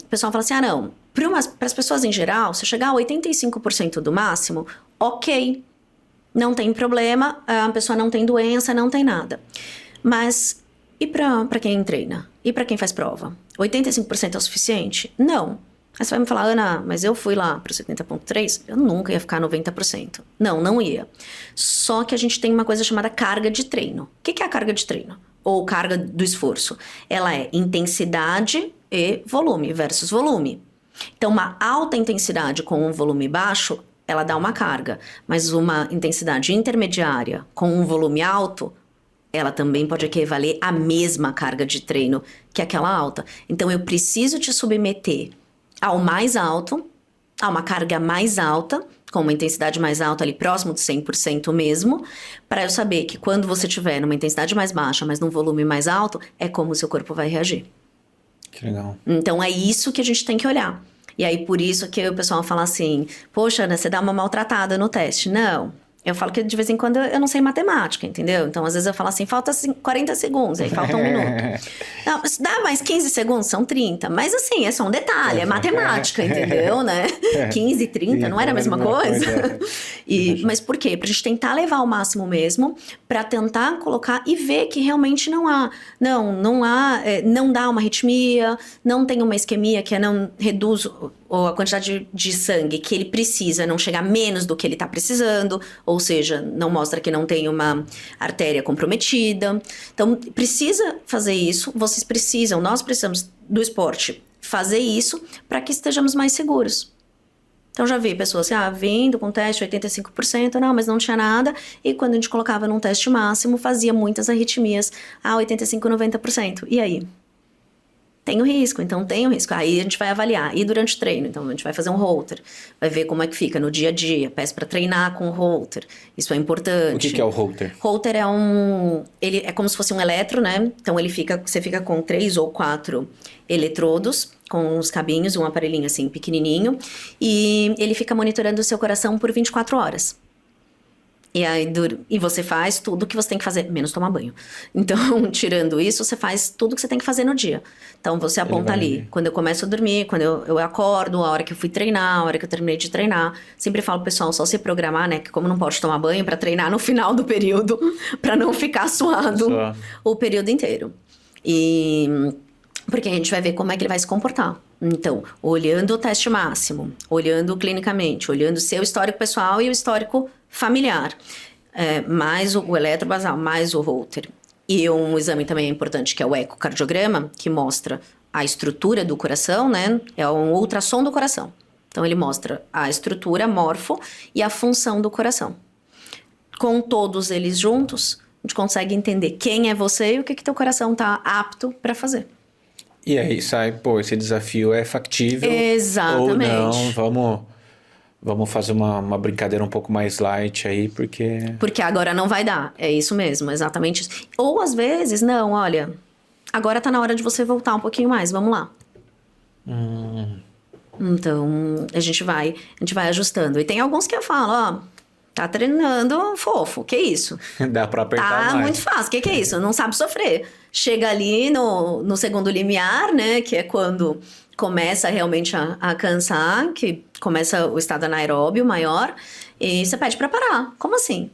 O pessoal fala assim, não, para as pessoas em geral, se eu chegar a 85% do máximo, ok, não tem problema, a pessoa não tem doença, não tem nada. Mas e para quem treina? E para quem faz prova? 85% é o suficiente? Não. Aí você vai me falar, Ana, mas eu fui lá para o 70,3%, eu nunca ia ficar 90%. Não ia. Só que a gente tem uma coisa chamada carga de treino. O que é a carga de treino? Ou carga do esforço? Ela é intensidade e volume versus volume. Então, uma alta intensidade com um volume baixo, ela dá uma carga. Mas uma intensidade intermediária com um volume alto, ela também pode equivaler à mesma carga de treino que aquela alta. Então, eu preciso te submeter ao mais alto, a uma carga mais alta, com uma intensidade mais alta ali, próximo de 100% mesmo, para eu saber que quando você tiver numa intensidade mais baixa, mas num volume mais alto, é como o seu corpo vai reagir. Que legal. Então, é isso que a gente tem que olhar. E aí, por isso que o pessoal fala assim, poxa, Ana, você dá uma maltratada no teste. Não. Eu falo que de vez em quando eu não sei matemática, entendeu? Então, às vezes eu falo assim, falta 40 segundos, aí falta 1 minuto. Não, dá mais 15 segundos, são 30. Mas assim, é só um detalhe, é matemática, entendeu, né? 15, 30, não era a mesma coisa? Mas por quê? Pra gente tentar levar ao máximo mesmo, pra tentar colocar e ver que realmente não dá uma arritmia, não tem uma isquemia, que não reduz ou a quantidade de sangue que ele precisa não chegar menos do que ele está precisando, ou seja, não mostra que não tem uma artéria comprometida. Então, precisa fazer isso, nós precisamos do esporte fazer isso para que estejamos mais seguros. Então, já vi pessoas assim, vindo com teste 85%, não, mas não tinha nada, e quando a gente colocava num teste máximo, fazia muitas arritmias a 85%, 90%. E aí? Tem o risco. Aí a gente vai avaliar. E durante o treino? Então, a gente vai fazer um holter. Vai ver como é que fica no dia a dia. Peço para treinar com o holter. Isso é importante. O que é o holter? Holter ele é como se fosse um eletro, né? Então, você fica com 3 ou 4 eletrodos, com uns cabinhos, um aparelhinho assim, pequenininho. E ele fica monitorando o seu coração por 24 horas. E você faz tudo que você tem que fazer, menos tomar banho. Então, tirando isso, você faz tudo que você tem que fazer no dia. Então, você aponta ali, quando eu começo a dormir, quando eu acordo, a hora que eu fui treinar, a hora que eu terminei de treinar. Sempre falo pro pessoal, só se programar, né? Que como não pode tomar banho, pra treinar no final do período, pra não ficar suado o período inteiro. Porque a gente vai ver como é que ele vai se comportar. Então, olhando o teste máximo, olhando clinicamente, olhando o seu histórico pessoal e o histórico familiar, mais o eletrobasal, mais o holter. E um exame também importante, que é o ecocardiograma, que mostra a estrutura do coração, né? É um ultrassom do coração. Então, ele mostra a estrutura, a morfo e a função do coração. Com todos eles juntos, a gente consegue entender quem é você e o que teu coração tá apto para fazer. E aí sai, pô, esse desafio é factível. Exatamente. Ou não, vamos fazer uma brincadeira um pouco mais light aí, porque... Porque agora não vai dar. É isso mesmo, exatamente isso. Ou às vezes, não, olha, agora tá na hora de você voltar um pouquinho mais, vamos lá. Então, a gente vai ajustando. E tem alguns que eu falo, ó, tá treinando fofo, que isso? Dá pra apertar Tá mais. muito fácil, que é isso? Não sabe sofrer. Chega ali no segundo limiar, né, que é quando começa realmente a cansar, que começa o estado anaeróbio maior, e você pede pra parar. Como assim?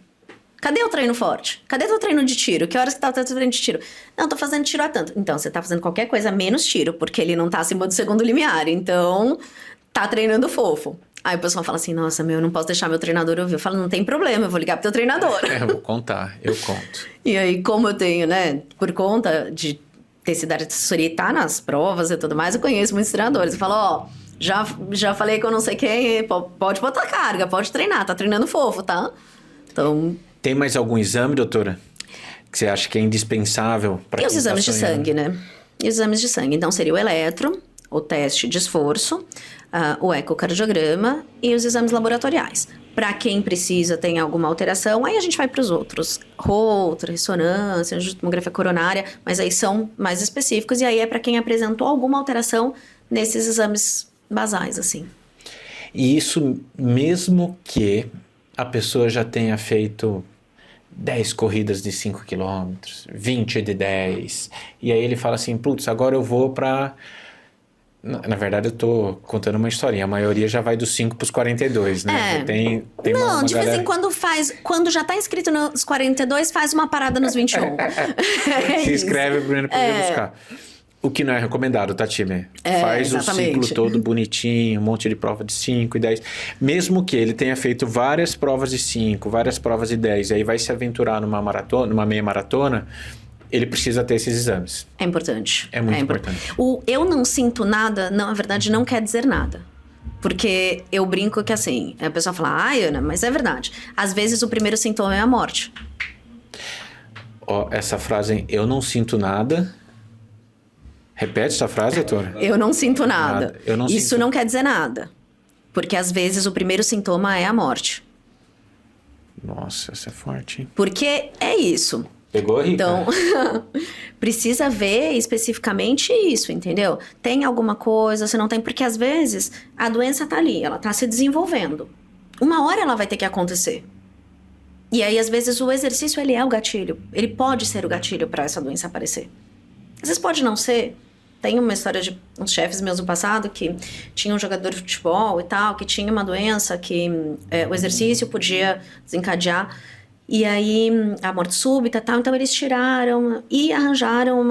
Cadê o treino forte? Cadê o treino de tiro? Que horas que tá o treino de tiro? Não, tô fazendo tiro há tanto. Então, você tá fazendo qualquer coisa menos tiro, porque ele não tá acima do segundo limiar. Então, tá treinando fofo. Aí o pessoal fala assim, nossa, eu não posso deixar meu treinador ouvir. Eu falo, não tem problema, eu vou ligar pro teu treinador. Eu vou contar, eu conto. E aí, como eu tenho, né, por conta de ter sido assessoria e tá nas provas e tudo mais, eu conheço muitos treinadores. Eu falo, ó, já falei com não sei quem, pode botar carga, pode treinar, tá treinando fofo, tá? Então... Tem mais algum exame, doutora, que você acha que é indispensável para E os exames de sangue, né? E os exames de sangue. Então, seria o eletro, o teste de esforço, o ecocardiograma e os exames laboratoriais. Para quem precisa, tem alguma alteração, aí a gente vai para os outros. Holter, ressonância, tomografia coronária, mas aí são mais específicos. E aí é para quem apresentou alguma alteração nesses exames basais, assim. E isso mesmo que a pessoa já tenha feito 10 corridas de 5 km, 20 de 10, e aí ele fala assim, putz, agora eu vou pra... Na verdade, eu tô contando uma historinha, a maioria já vai dos 5 pros 42, né? Tem não, uma de vez galera... em quando faz, quando já tá inscrito nos 42, faz uma parada nos 21. Se inscreve primeiro pra poder buscar. O que não é recomendado, tá, time? Faz exatamente. o ciclo todo bonitinho, um monte de prova de 5 e 10. Mesmo que ele tenha feito várias provas de 5, várias provas de 10, e aí vai se aventurar numa maratona, numa meia maratona, ele precisa ter esses exames. É importante. É muito importante. O eu não sinto nada, na verdade, não quer dizer nada. Porque eu brinco que assim, a pessoa fala, ai, Ana, mas é verdade. Às vezes o primeiro sintoma é a morte. Ó, essa frase, eu não sinto nada... Repete essa frase, doutora? Eu não sinto nada. Eu não Isso sinto... não quer dizer nada. Porque às vezes o primeiro sintoma é a morte. Nossa, essa é forte, hein? Porque é isso. Pegou, Rita? Então, precisa ver especificamente isso, entendeu? Tem alguma coisa, se não tem... Porque às vezes a doença tá ali, ela tá se desenvolvendo. Uma hora ela vai ter que acontecer. E aí, às vezes, o exercício, ele é o gatilho. Ele pode ser o gatilho para essa doença aparecer. Às vezes pode não ser. Tem uma história de uns chefes meus do passado que tinha um jogador de futebol e tal, que tinha uma doença que o exercício podia desencadear. E aí, a morte súbita e tal. Então, eles tiraram e arranjaram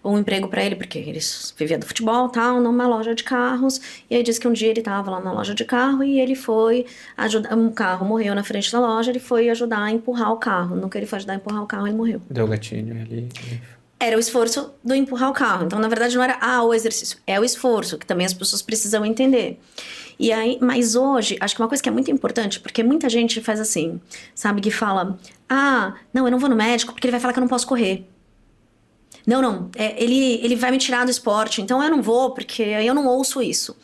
um emprego para ele, porque ele vivia do futebol e tal, numa loja de carros. E aí, disse que um dia ele estava lá na loja de carro e ele foi ajudar. Um carro morreu na frente da loja, ele foi ajudar a empurrar o carro. No que ele foi ajudar a empurrar o carro, ele morreu. Deu gatilho ali. Era o esforço do empurrar o carro. Então, na verdade, não era o exercício. É o esforço, que também as pessoas precisam entender. E aí, mas hoje, acho que uma coisa que é muito importante, porque muita gente faz assim, sabe, que fala, não, eu não vou no médico porque ele vai falar que eu não posso correr. Não, ele vai me tirar do esporte, então eu não vou, porque eu não ouço isso.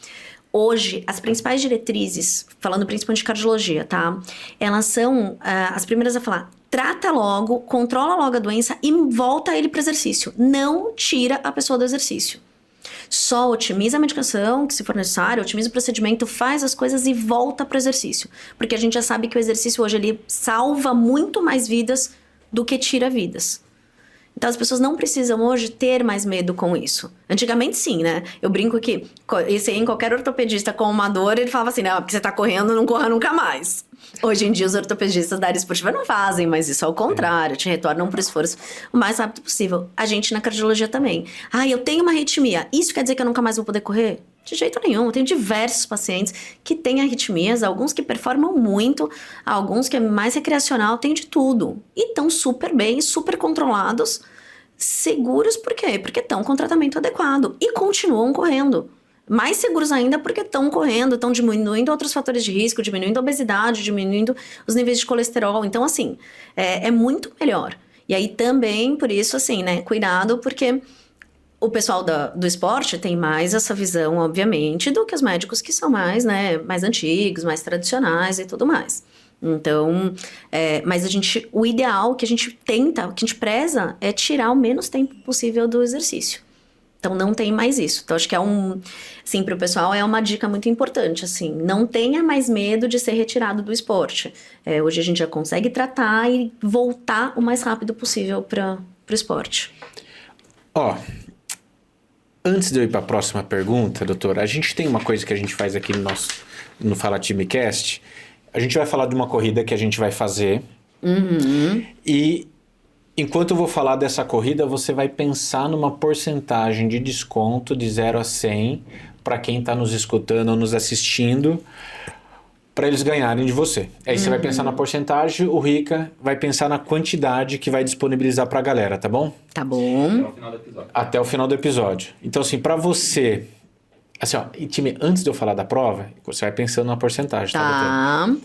Hoje, as principais diretrizes, falando principalmente de cardiologia, tá? Elas são as primeiras a falar, trata logo, controla logo a doença e volta ele para o exercício. Não tira a pessoa do exercício. Só otimiza a medicação, que se for necessário, otimiza o procedimento, faz as coisas e volta para o exercício. Porque a gente já sabe que o exercício hoje, ele salva muito mais vidas do que tira vidas. Então, as pessoas não precisam hoje ter mais medo com isso. Antigamente, sim, né? Eu brinco que, em qualquer ortopedista com uma dor, ele falava assim, não, porque você tá correndo, não corra nunca mais. Hoje em dia, os ortopedistas da área esportiva não fazem, mas isso é o contrário, te retornam pro esforço o mais rápido possível. A gente na cardiologia também. Eu tenho uma arritmia, isso quer dizer que eu nunca mais vou poder correr? De jeito nenhum. Eu tenho diversos pacientes que têm arritmias, alguns que performam muito, alguns que é mais recreacional, tem de tudo. E estão super bem, super controlados, seguros por quê? Porque estão com tratamento adequado e continuam correndo. Mais seguros ainda porque estão correndo, estão diminuindo outros fatores de risco, diminuindo a obesidade, diminuindo os níveis de colesterol. Então, assim, é muito melhor. E aí também, por isso, assim, né, cuidado, porque o pessoal do esporte tem mais essa visão, obviamente, do que os médicos que são mais, né, mais antigos, mais tradicionais e tudo mais. Então, mas o ideal que a gente tenta, o que a gente preza é tirar o menos tempo possível do exercício. Então, não tem mais isso. Então, acho que assim, para o pessoal é uma dica muito importante, assim, não tenha mais medo de ser retirado do esporte. Hoje a gente já consegue tratar e voltar o mais rápido possível para o esporte. Ó, antes de eu ir para a próxima pergunta, doutora, a gente tem uma coisa que a gente faz aqui no Fala Time Cast. A gente vai falar de uma corrida que a gente vai fazer. E enquanto eu vou falar dessa corrida, você vai pensar numa porcentagem de desconto de 0 a 100 para quem está nos escutando ou nos assistindo, para eles ganharem de você. Aí você vai pensar na porcentagem, o Rica vai pensar na quantidade que vai disponibilizar para a galera, tá bom? Tá bom. Até o final do episódio. Até o final do episódio. Então, assim, para você... Assim, ó, time, antes de eu falar da prova, você vai pensando na porcentagem, tá, doutor?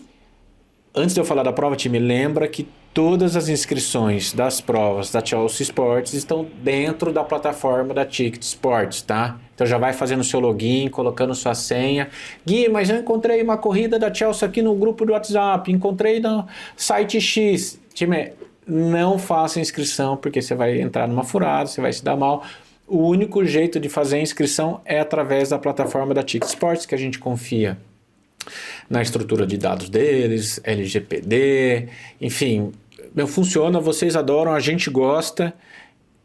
Antes de eu falar da prova, time, lembra que todas as inscrições das provas da Chelsea Sports estão dentro da plataforma da Ticket Sports, tá? Então já vai fazendo seu login, colocando sua senha. Gui, mas eu encontrei uma corrida da Chelsea aqui no grupo do WhatsApp, encontrei no site X. Time, não faça inscrição, porque você vai entrar numa furada, você vai se dar mal. O único jeito de fazer a inscrição é através da plataforma da Ticket Sports, que a gente confia na estrutura de dados deles, LGPD, enfim, funciona, vocês adoram, a gente gosta.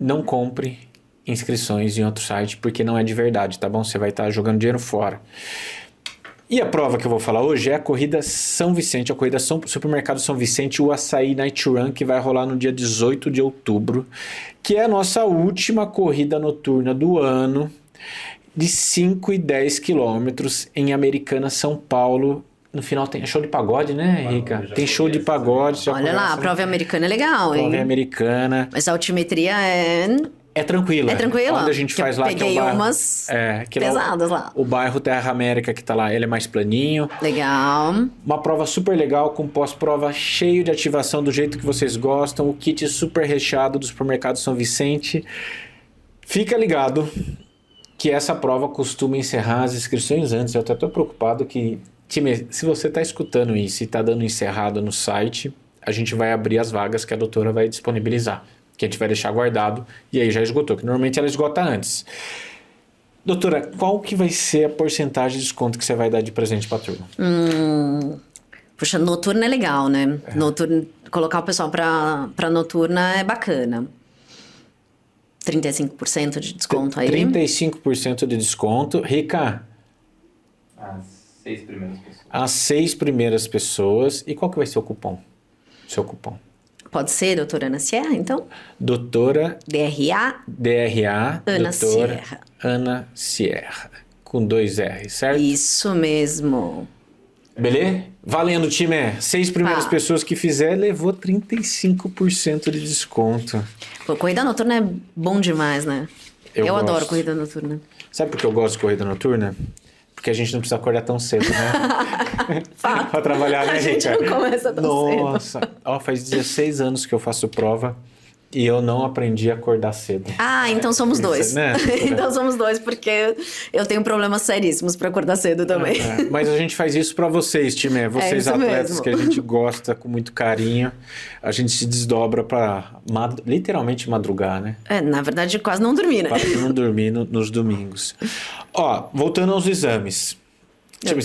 Não compre inscrições em outro site, porque não é de verdade, tá bom? Você vai estar jogando dinheiro fora. E a prova que eu vou falar hoje é a corrida São Vicente, a corrida Supermercado São Vicente, o Açaí Night Run, que vai rolar no dia 18 de outubro, que é a nossa última corrida noturna do ano, de 5 e 10 quilômetros em Americana, São Paulo. No final tem show de pagode, né, Rica? Tem show de pagode. Olha lá, a prova americana é legal, hein? Prova americana. Mas a altimetria é tranquila. É tranquila? Onde a gente faz lá, que é o bairro... umas que pesadas lá. O bairro Terra América que tá lá, ele é mais planinho. Legal. Uma prova super legal, com pós-prova cheio de ativação do jeito que vocês gostam. O kit super recheado do Supermercado São Vicente. Fica ligado que essa prova costuma encerrar as inscrições antes. Eu até tô preocupado que... Time, se você está escutando isso e está dando encerrado no site, a gente vai abrir as vagas que a doutora vai disponibilizar, que a gente vai deixar guardado e aí já esgotou, que normalmente ela esgota antes. Doutora, qual que vai ser a porcentagem de desconto que você vai dar de presente para a turma? Puxa, noturna é legal, né? Noturna, colocar o pessoal para noturna é bacana. 35% de desconto aí. 35% de desconto. Rica? As 6 primeiras pessoas. As 6 primeiras pessoas. E qual que vai ser o cupom? Seu cupom? Pode ser doutora Ana Sierra, então? Doutora... DRA. Ana Sierra. Ana Sierra. Com 2 R, certo? Isso mesmo. Beleza? Valendo, time. 6 primeiras pessoas que fizer, levou 35% de desconto. Pô, corrida noturna é bom demais, né? Eu adoro corrida noturna. Sabe por que eu gosto de corrida noturna? Porque a gente não precisa acordar tão cedo, né? Pra trabalhar, né, gente? A gente não começa tão cedo. Nossa. Ó, faz 16 anos que eu faço prova e eu não aprendi a acordar cedo. Ah, então somos dois. Né? Então somos dois, porque eu tenho problemas seríssimos pra acordar cedo também. Mas a gente faz isso pra vocês, time. Vocês atletas mesmo. que a gente gosta com muito carinho. A gente se desdobra pra literalmente madrugar, né? Na verdade, quase não dormi, né? Quase não dormir nos domingos. Ó, voltando aos exames.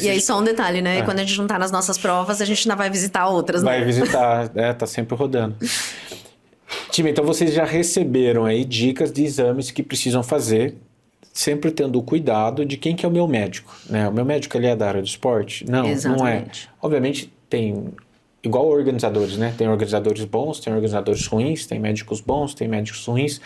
E aí, só um detalhe, né? Quando a gente não tá nas nossas provas, a gente ainda vai visitar outras, né? Vai visitar, tá sempre rodando. Time, então vocês já receberam aí dicas de exames que precisam fazer, sempre tendo o cuidado de quem que é o meu médico, né? O meu médico, ele é da área do esporte? Não, Exatamente. não é. Obviamente, tem... Igual organizadores, né? Tem organizadores bons, tem organizadores ruins, tem médicos bons, tem médicos ruins.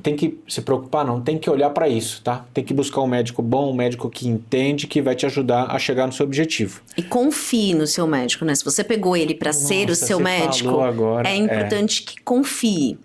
tem que se preocupar, não, tem que olhar para isso, tá? Tem que buscar um médico bom, um médico que entende, que vai te ajudar a chegar no seu objetivo. E confie no seu médico, né? Se você pegou ele para ser o seu você médico, falou agora, é importante que confie.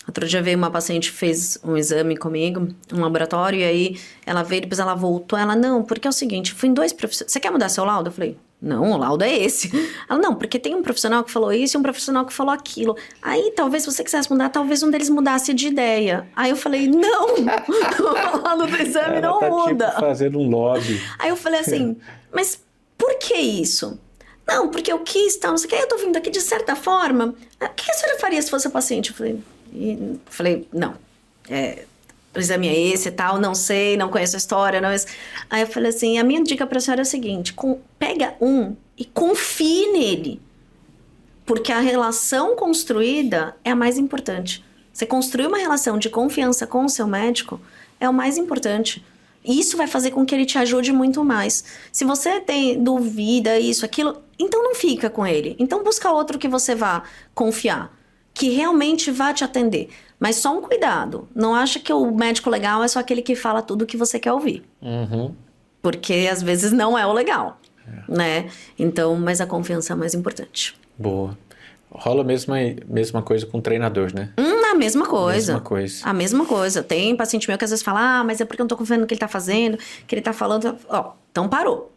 Outro dia veio uma paciente, fez um exame comigo, um laboratório, e aí ela veio, depois ela voltou, ela, não, porque é o seguinte, fui em 2 profissionais, você quer mudar seu laudo? Eu falei, não, o laudo é esse. Ela, não, porque tem um profissional que falou isso e um profissional que falou aquilo. Aí, talvez, se você quisesse mudar, talvez um deles mudasse de ideia. Aí eu falei, não, o laudo do exame Ela não tá muda. tipo fazendo um lobby. Aí eu falei assim, mas por que isso? Não, porque eu quis, tal, não sei o que. Aí eu tô vindo aqui de certa forma. O que a senhora faria se fosse paciente? Eu falei, não. O exame é esse e tal, não sei, não conheço a história. Não. Aí eu falei assim, a minha dica pra senhora é a seguinte, pega um e confie nele. Porque a relação construída é a mais importante. Você construir uma relação de confiança com o seu médico é o mais importante. Isso vai fazer com que ele te ajude muito mais. Se você tem dúvida, isso, aquilo, então não fica com ele. Então busca outro que você vá confiar, que realmente vá te atender. Mas só um cuidado. Não acha que o médico legal é só aquele que fala tudo o que você quer ouvir. Uhum. Porque às vezes não é o legal, né? Então, mas a confiança é a mais importante. Boa. Rola a mesma coisa com o treinador, né? A mesma coisa. Mesma coisa. A mesma coisa. Tem paciente meu que às vezes fala, mas é porque eu não tô confiando no que ele tá fazendo, que ele tá falando. Ó, então parou.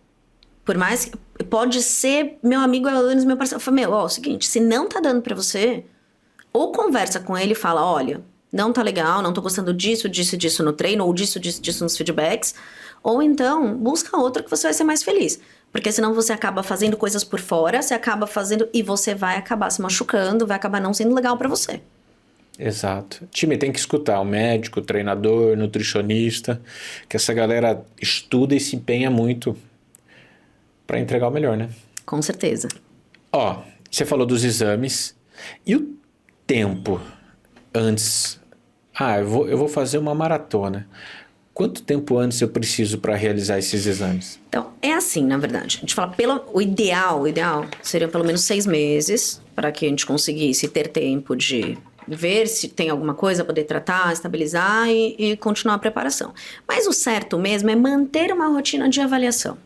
Por mais que pode ser meu amigo há anos, meu parceiro. Eu falo, é o seguinte, se não tá dando pra você, ou conversa com ele e fala, olha, não tá legal, não tô gostando disso, disso e disso no treino, ou disso, disso, disso nos feedbacks. Ou então, busca outro que você vai ser mais feliz. Porque senão você acaba fazendo coisas por fora, você acaba fazendo e você vai acabar se machucando, vai acabar não sendo legal pra você. Exato. Time tem que escutar o médico, o treinador, nutricionista, que essa galera estuda e se empenha muito para entregar o melhor, né? Com certeza. Ó, você falou dos exames e o tempo antes. Eu vou fazer uma maratona. Quanto tempo antes eu preciso para realizar esses exames? Então, é assim, na verdade. A gente fala, o ideal seria pelo menos 6 meses para que a gente conseguisse ter tempo de ver se tem alguma coisa, poder tratar, estabilizar e continuar a preparação. Mas o certo mesmo é manter uma rotina de avaliação.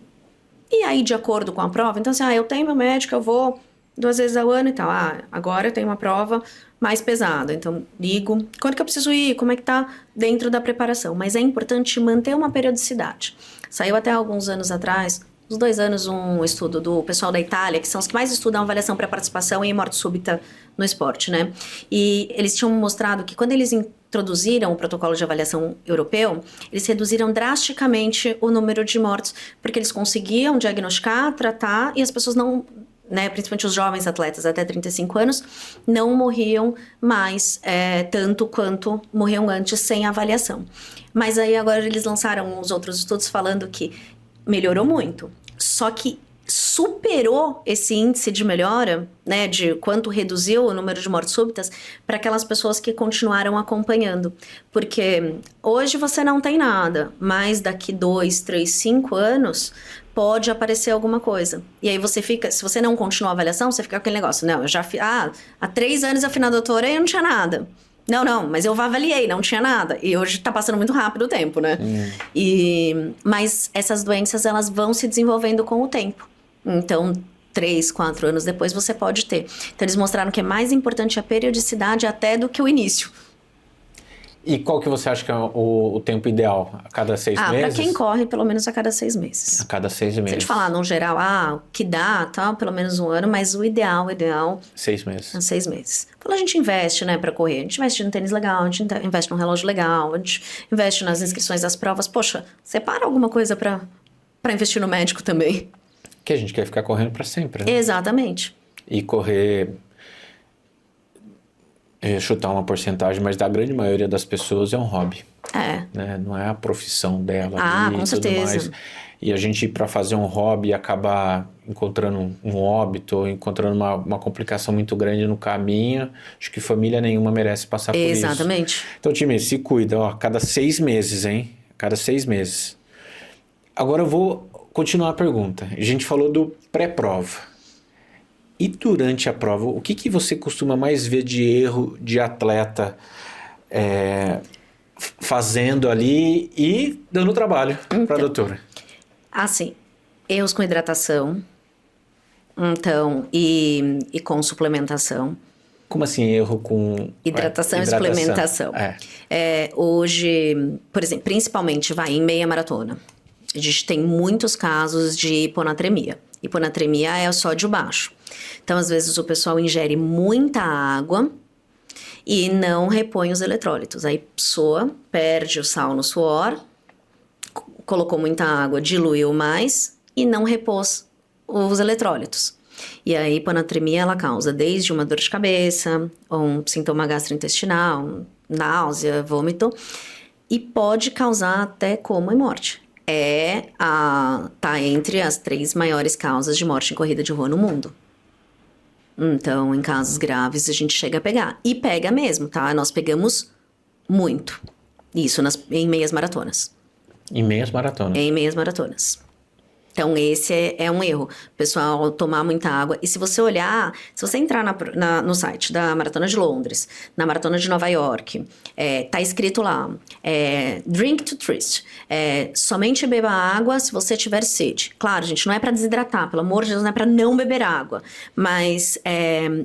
E aí, de acordo com a prova, então assim, eu tenho meu médico, eu vou 2 vezes ao ano e tal. Agora eu tenho uma prova mais pesada, então ligo. Quando que eu preciso ir? Como é que tá dentro da preparação? Mas é importante manter uma periodicidade. Saiu até alguns anos atrás, uns 2 anos, um estudo do pessoal da Itália, que são os que mais estudam avaliação para participação em morte súbita no esporte, né? E eles tinham mostrado que quando eles introduziram o protocolo de avaliação europeu, eles reduziram drasticamente o número de mortes, porque eles conseguiam diagnosticar, tratar, e as pessoas não, né, principalmente os jovens atletas até 35 anos, não morriam mais tanto quanto morriam antes sem avaliação. Mas aí agora eles lançaram os outros estudos falando que melhorou muito, só que superou esse índice de melhora, né, de quanto reduziu o número de mortes súbitas para aquelas pessoas que continuaram acompanhando. Porque hoje você não tem nada, mas daqui 2, 3, 5 anos pode aparecer alguma coisa. E aí você fica, se você não continua a avaliação, você fica com aquele negócio, não, eu já há 3 anos eu fui na doutora e não tinha nada. Não, mas eu avaliei, não tinha nada. E hoje tá passando muito rápido o tempo, né? Mas essas doenças, elas vão se desenvolvendo com o tempo. Então, 3, 4 anos depois você pode ter. Então, eles mostraram que é mais importante a periodicidade até do que o início. E qual que você acha que é o tempo ideal? A cada 6 meses? Para quem corre, pelo menos a cada 6 meses. A cada 6 meses. Se a gente falar, no geral, o que dá, tal, pelo menos 1 ano, mas o ideal 6 meses. 6 meses. Quando a gente investe, né, pra correr, a gente investe no tênis legal, a gente investe num relógio legal, a gente investe nas inscrições das provas. Poxa, separa alguma coisa pra investir no médico também. Que a gente quer ficar correndo para sempre, né? Exatamente. E correr, chutar uma porcentagem, mas da grande maioria das pessoas é um hobby. Né? Não é a profissão dela. Com tudo certeza. Mais. E a gente, para fazer um hobby, acabar encontrando um óbito, ou encontrando uma complicação muito grande no caminho, acho que família nenhuma merece passar por isso. Exatamente. Então, time, se cuida, cada 6 meses, hein? Cada 6 meses. Agora eu vou continuar a pergunta. A gente falou do pré-prova. E durante a prova, o que você costuma mais ver de erro de atleta fazendo ali e dando trabalho para a doutora. Assim, erros com hidratação, então, e com suplementação. Como assim, erro com... Hidratação e suplementação. Hoje, por exemplo, principalmente em meia maratona, a gente tem muitos casos de hiponatremia. Hiponatremia é o sódio baixo. Então, às vezes, o pessoal ingere muita água e não repõe os eletrólitos. Aí, a pessoa perde o sal no suor, colocou muita água, diluiu mais e não repôs os eletrólitos. E a hiponatremia, ela causa desde uma dor de cabeça, um sintoma gastrointestinal, náusea, vômito, e pode causar até coma e morte. Tá entre as 3 maiores causas de morte em corrida de rua no mundo. Então, em casos graves, a gente chega a pegar. E pega mesmo, tá? Nós pegamos muito. Isso em meias maratonas. Em meias maratonas. Em meias maratonas. Então, esse é um erro. O pessoal tomar muita água. E se você olhar, se você entrar no site da Maratona de Londres, na Maratona de Nova York, tá escrito lá, drink to thirst. Somente beba água se você tiver sede. Claro, gente, não é para desidratar, pelo amor de Deus, não é para não beber água. Mas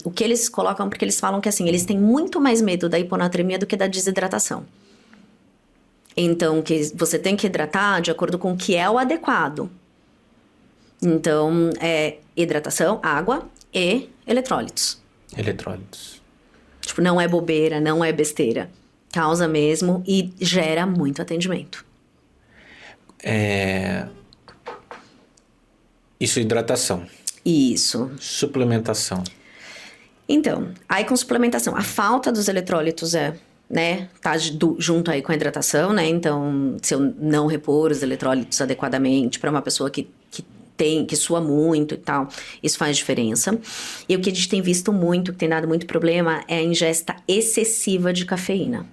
o que eles colocam, porque eles falam que assim, eles têm muito mais medo da hiponatremia do que da desidratação. Então, que você tem que hidratar de acordo com o que é o adequado. Então, hidratação, água e eletrólitos. Eletrólitos. Tipo, não é bobeira, não é besteira. Causa mesmo e gera muito atendimento. Isso, hidratação. Isso. Suplementação. Então, aí com suplementação, a falta dos eletrólitos tá junto aí com a hidratação, né? Então, se eu não repor os eletrólitos adequadamente para uma pessoa que sua muito e tal, isso faz diferença. E o que a gente tem visto muito, que tem dado muito problema, é a ingesta excessiva de cafeína.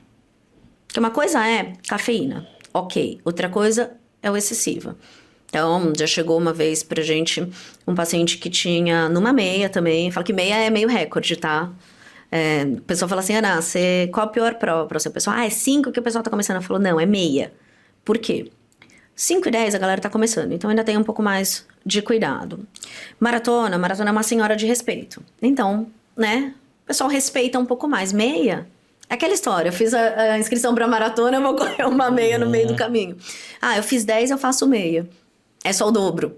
Porque uma coisa é cafeína, ok. Outra coisa é o excessiva. Então, já chegou uma vez pra gente um paciente que tinha numa meia também, fala que meia é meio recorde, tá? O pessoal fala assim, Ana, qual a pior prova pra você? O pessoal, é 5 que o pessoal tá começando. Eu falo, não, é meia. Por quê? 5 e 10 a galera tá começando, então ainda tem um pouco mais de cuidado. Maratona é uma senhora de respeito. Então, né, o pessoal respeita um pouco mais. Meia, é aquela história, eu fiz a inscrição pra maratona, eu vou correr uma meia no meio do caminho. Eu fiz 10, eu faço meia. É só o dobro.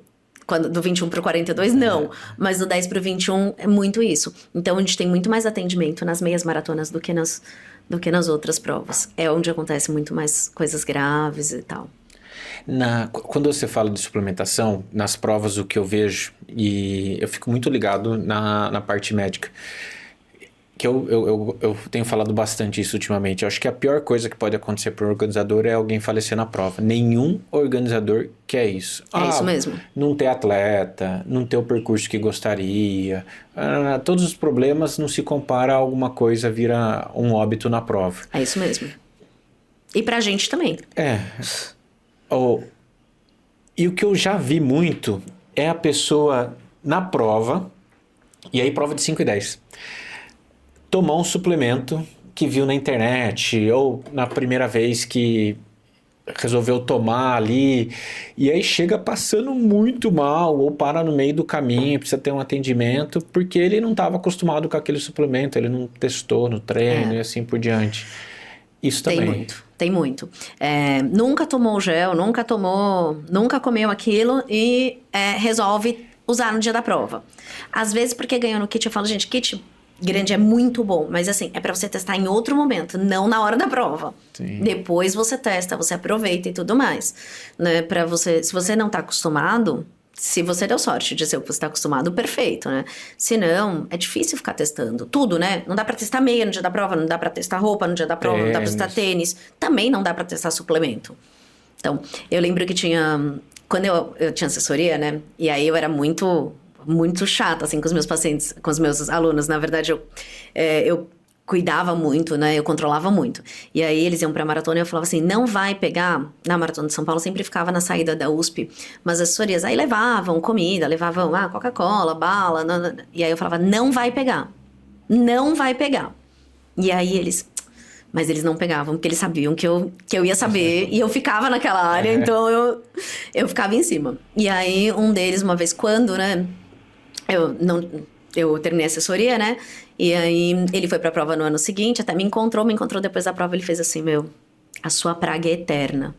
Do 21 pro 42, não. Mas do 10 pro 21 é muito isso. Então, a gente tem muito mais atendimento nas meias maratonas do que nas outras provas. É onde acontece muito mais coisas graves e tal. Quando você fala de suplementação, nas provas o que eu vejo, e eu fico muito ligado na parte médica, que eu tenho falado bastante isso ultimamente. Eu acho que a pior coisa que pode acontecer para o organizador é alguém falecer na prova. Nenhum organizador quer isso. Isso mesmo. Não ter atleta, não ter o percurso que gostaria. Todos os problemas não se compara a alguma coisa vira um óbito na prova. É isso mesmo. E pra gente também. E o que eu já vi muito é a pessoa na prova, e aí prova de 5 e 10, tomar um suplemento que viu na internet, ou na primeira vez que resolveu tomar ali, e aí chega passando muito mal, ou para no meio do caminho, precisa ter um atendimento, porque ele não estava acostumado com aquele suplemento, ele não testou no treino e assim por diante. Isso também. Tem muito. Nunca tomou o gel, nunca comeu aquilo e resolve usar no dia da prova. Às vezes, porque ganhou no kit, eu falo, gente, kit grande é muito bom, mas assim, é pra você testar em outro momento, não na hora da prova. Sim. Depois você testa, você aproveita e tudo mais. Né? Se você não tá acostumado, se você deu sorte de ser o que você tá acostumado, perfeito, né? Se não, é difícil ficar testando tudo, né? Não dá pra testar meia no dia da prova, não dá pra testar roupa no dia da prova, não dá pra testar tênis. Também não dá pra testar suplemento. Então, eu lembro que quando eu tinha assessoria, né? E aí eu era muito chata, assim, com os meus pacientes, com os meus alunos. Na verdade, eu cuidava muito, né? Eu controlava muito. E aí eles iam pra maratona e eu falava assim, não vai pegar... Na Maratona de São Paulo sempre ficava na saída da USP, mas as assessorias aí levavam comida, levavam Coca-Cola, bala... E aí eu falava, não vai pegar. Não vai pegar. E aí eles... Mas eles não pegavam, porque eles sabiam que eu ia saber. E eu ficava naquela área, então eu ficava em cima. E aí, um deles, uma vez quando, né? Eu terminei a assessoria, né? E aí, ele foi pra prova no ano seguinte, até me encontrou depois da prova, ele fez assim, a sua praga é eterna.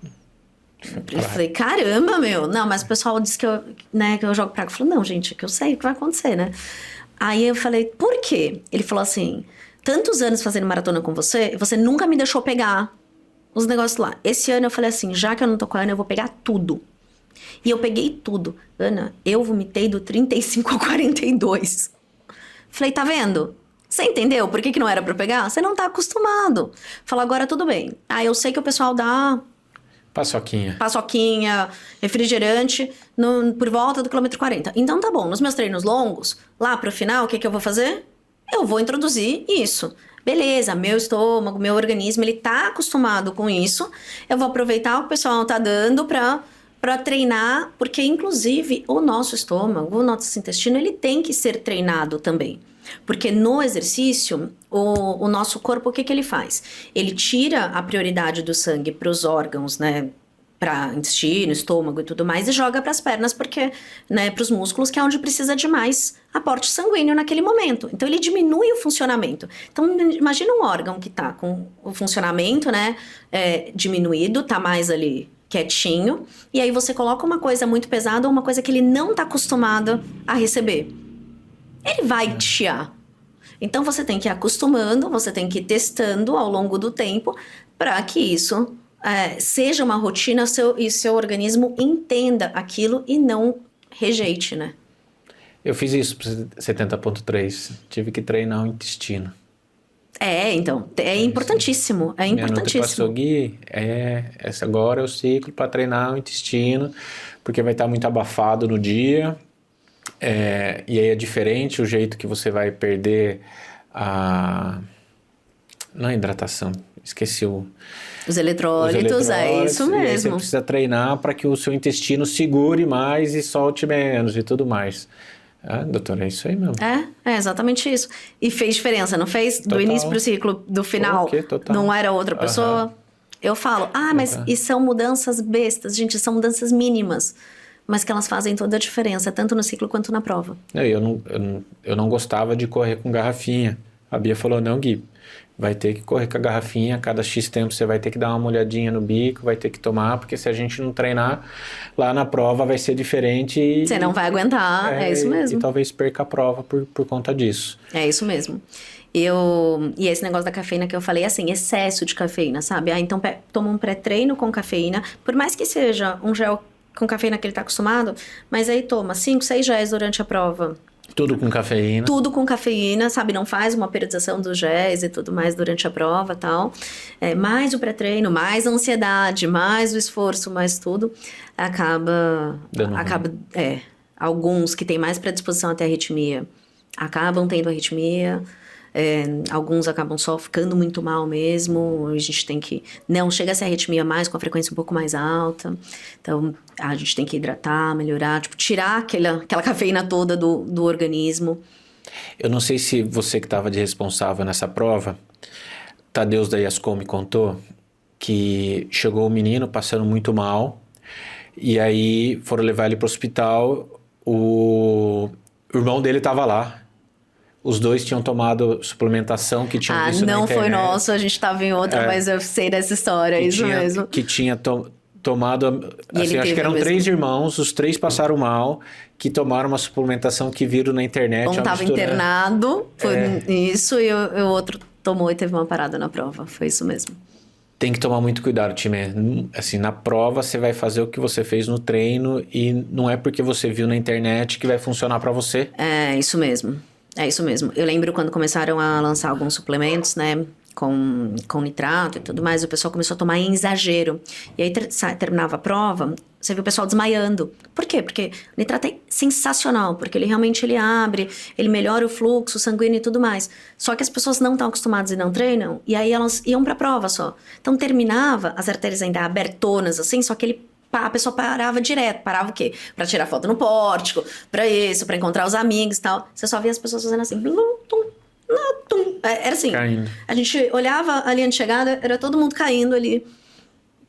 Eu falei, caramba, não, mas o pessoal disse que eu jogo praga. Eu falei, não, gente, é que eu sei o que vai acontecer, né? Aí eu falei, por quê? Ele falou assim, tantos anos fazendo maratona com você nunca me deixou pegar os negócios lá. Esse ano eu falei assim, já que eu não tô com a Ana, eu vou pegar tudo. E eu peguei tudo. Ana, eu vomitei do 35 ao 42. Falei, tá vendo? Você entendeu por que não era pra eu pegar? Você não tá acostumado. Fala, agora tudo bem. Eu sei que o pessoal dá paçoquinha, refrigerante, por volta do quilômetro 40. Então tá bom, nos meus treinos longos, lá pro final, o que eu vou fazer? Eu vou introduzir isso. Beleza, meu estômago, meu organismo, ele tá acostumado com isso. Eu vou aproveitar o que o pessoal tá dando pra treinar, porque inclusive o nosso estômago, o nosso intestino, ele tem que ser treinado também. Porque no exercício, o nosso corpo, o que ele faz? Ele tira a prioridade do sangue para os órgãos, né? Para intestino, estômago e tudo mais, e joga para as pernas, porque, né, para os músculos, que é onde precisa de mais aporte sanguíneo naquele momento. Então, ele diminui o funcionamento. Então, imagina um órgão que está com o funcionamento, né, diminuído, tá mais ali quietinho, e aí você coloca uma coisa muito pesada ou uma coisa que ele não está acostumado a receber. Ele vai chiar. Então, você tem que ir acostumando, você tem que ir testando ao longo do tempo para que isso seja uma rotina e seu organismo entenda aquilo e não rejeite, né? Eu fiz isso para 70.3. Tive que treinar o intestino. Então, é importantíssimo. É importantíssimo. Passou, Gui, agora é o ciclo para treinar o intestino, porque vai estar muito abafado no dia. E aí é diferente o jeito que você vai perder não a hidratação, esqueci os eletrólitos, é isso mesmo. E aí você precisa treinar para que o seu intestino segure mais e solte menos e tudo mais. Doutora, é isso aí mesmo. É exatamente isso. E fez diferença, não fez? Total. Do início pro ciclo, do final, não era outra pessoa? Eu falo, mas e são mudanças bestas, gente, são mudanças mínimas, mas que elas fazem toda a diferença, tanto no ciclo quanto na prova. Eu não gostava de correr com garrafinha. A Bia falou, não, Gui, vai ter que correr com a garrafinha, a cada X tempo você vai ter que dar uma molhadinha no bico, vai ter que tomar, porque se a gente não treinar, lá na prova vai ser diferente. Você não vai aguentar, é isso mesmo. E talvez perca a prova por conta disso. É isso mesmo. E esse negócio da cafeína que eu falei, assim, excesso de cafeína, sabe? Então toma um pré-treino com cafeína, por mais que seja um gel com cafeína que ele tá acostumado, mas aí toma 5, 6 géis durante a prova. Tudo com cafeína. Tudo com cafeína, sabe? Não faz uma periodização dos géis e tudo mais durante a prova e tal. Mais o pré-treino, mais a ansiedade, mais o esforço, mais tudo. Acaba alguns que têm mais predisposição a ter arritmia, acabam tendo arritmia. Alguns acabam só ficando muito mal mesmo. A gente tem que... Não chega a ser arritmia mais, com a frequência um pouco mais alta. Então, a gente tem que hidratar, melhorar, tirar aquela cafeína toda do organismo. Eu não sei se você que estava de responsável nessa prova, Tadeus da Yascom me contou que chegou um menino passando muito mal, e aí foram levar ele para o hospital, o irmão dele estava lá. Os dois tinham tomado suplementação que tinham visto na internet. Não foi nosso, a gente estava em outra, mas eu sei dessa história, é isso mesmo. Que tinha tomado, assim, acho que eram 3 irmãos, os 3 passaram mal, que tomaram uma suplementação que viram na internet. Um estava internado, foi isso, e o outro tomou e teve uma parada na prova, foi isso mesmo. Tem que tomar muito cuidado, time. Assim, na prova você vai fazer o que você fez no treino e não é porque você viu na internet que vai funcionar para você. É isso mesmo. É isso mesmo. Eu lembro quando começaram a lançar alguns suplementos, né? Com nitrato e tudo mais, o pessoal começou a tomar em exagero. E aí terminava a prova, você viu o pessoal desmaiando. Por quê? Porque o nitrato é sensacional, porque ele realmente abre, ele melhora o fluxo sanguíneo e tudo mais. Só que as pessoas não estão acostumadas e não treinam, e aí elas iam pra prova só. Então terminava, as artérias ainda abertonas assim, só que a pessoa parava direto. Parava o quê? Pra tirar foto no pórtico, pra encontrar os amigos e tal. Você só via as pessoas fazendo assim, blum, tum, Era assim, Caindo. a gente olhava a linha de chegada, era todo mundo caindo ali.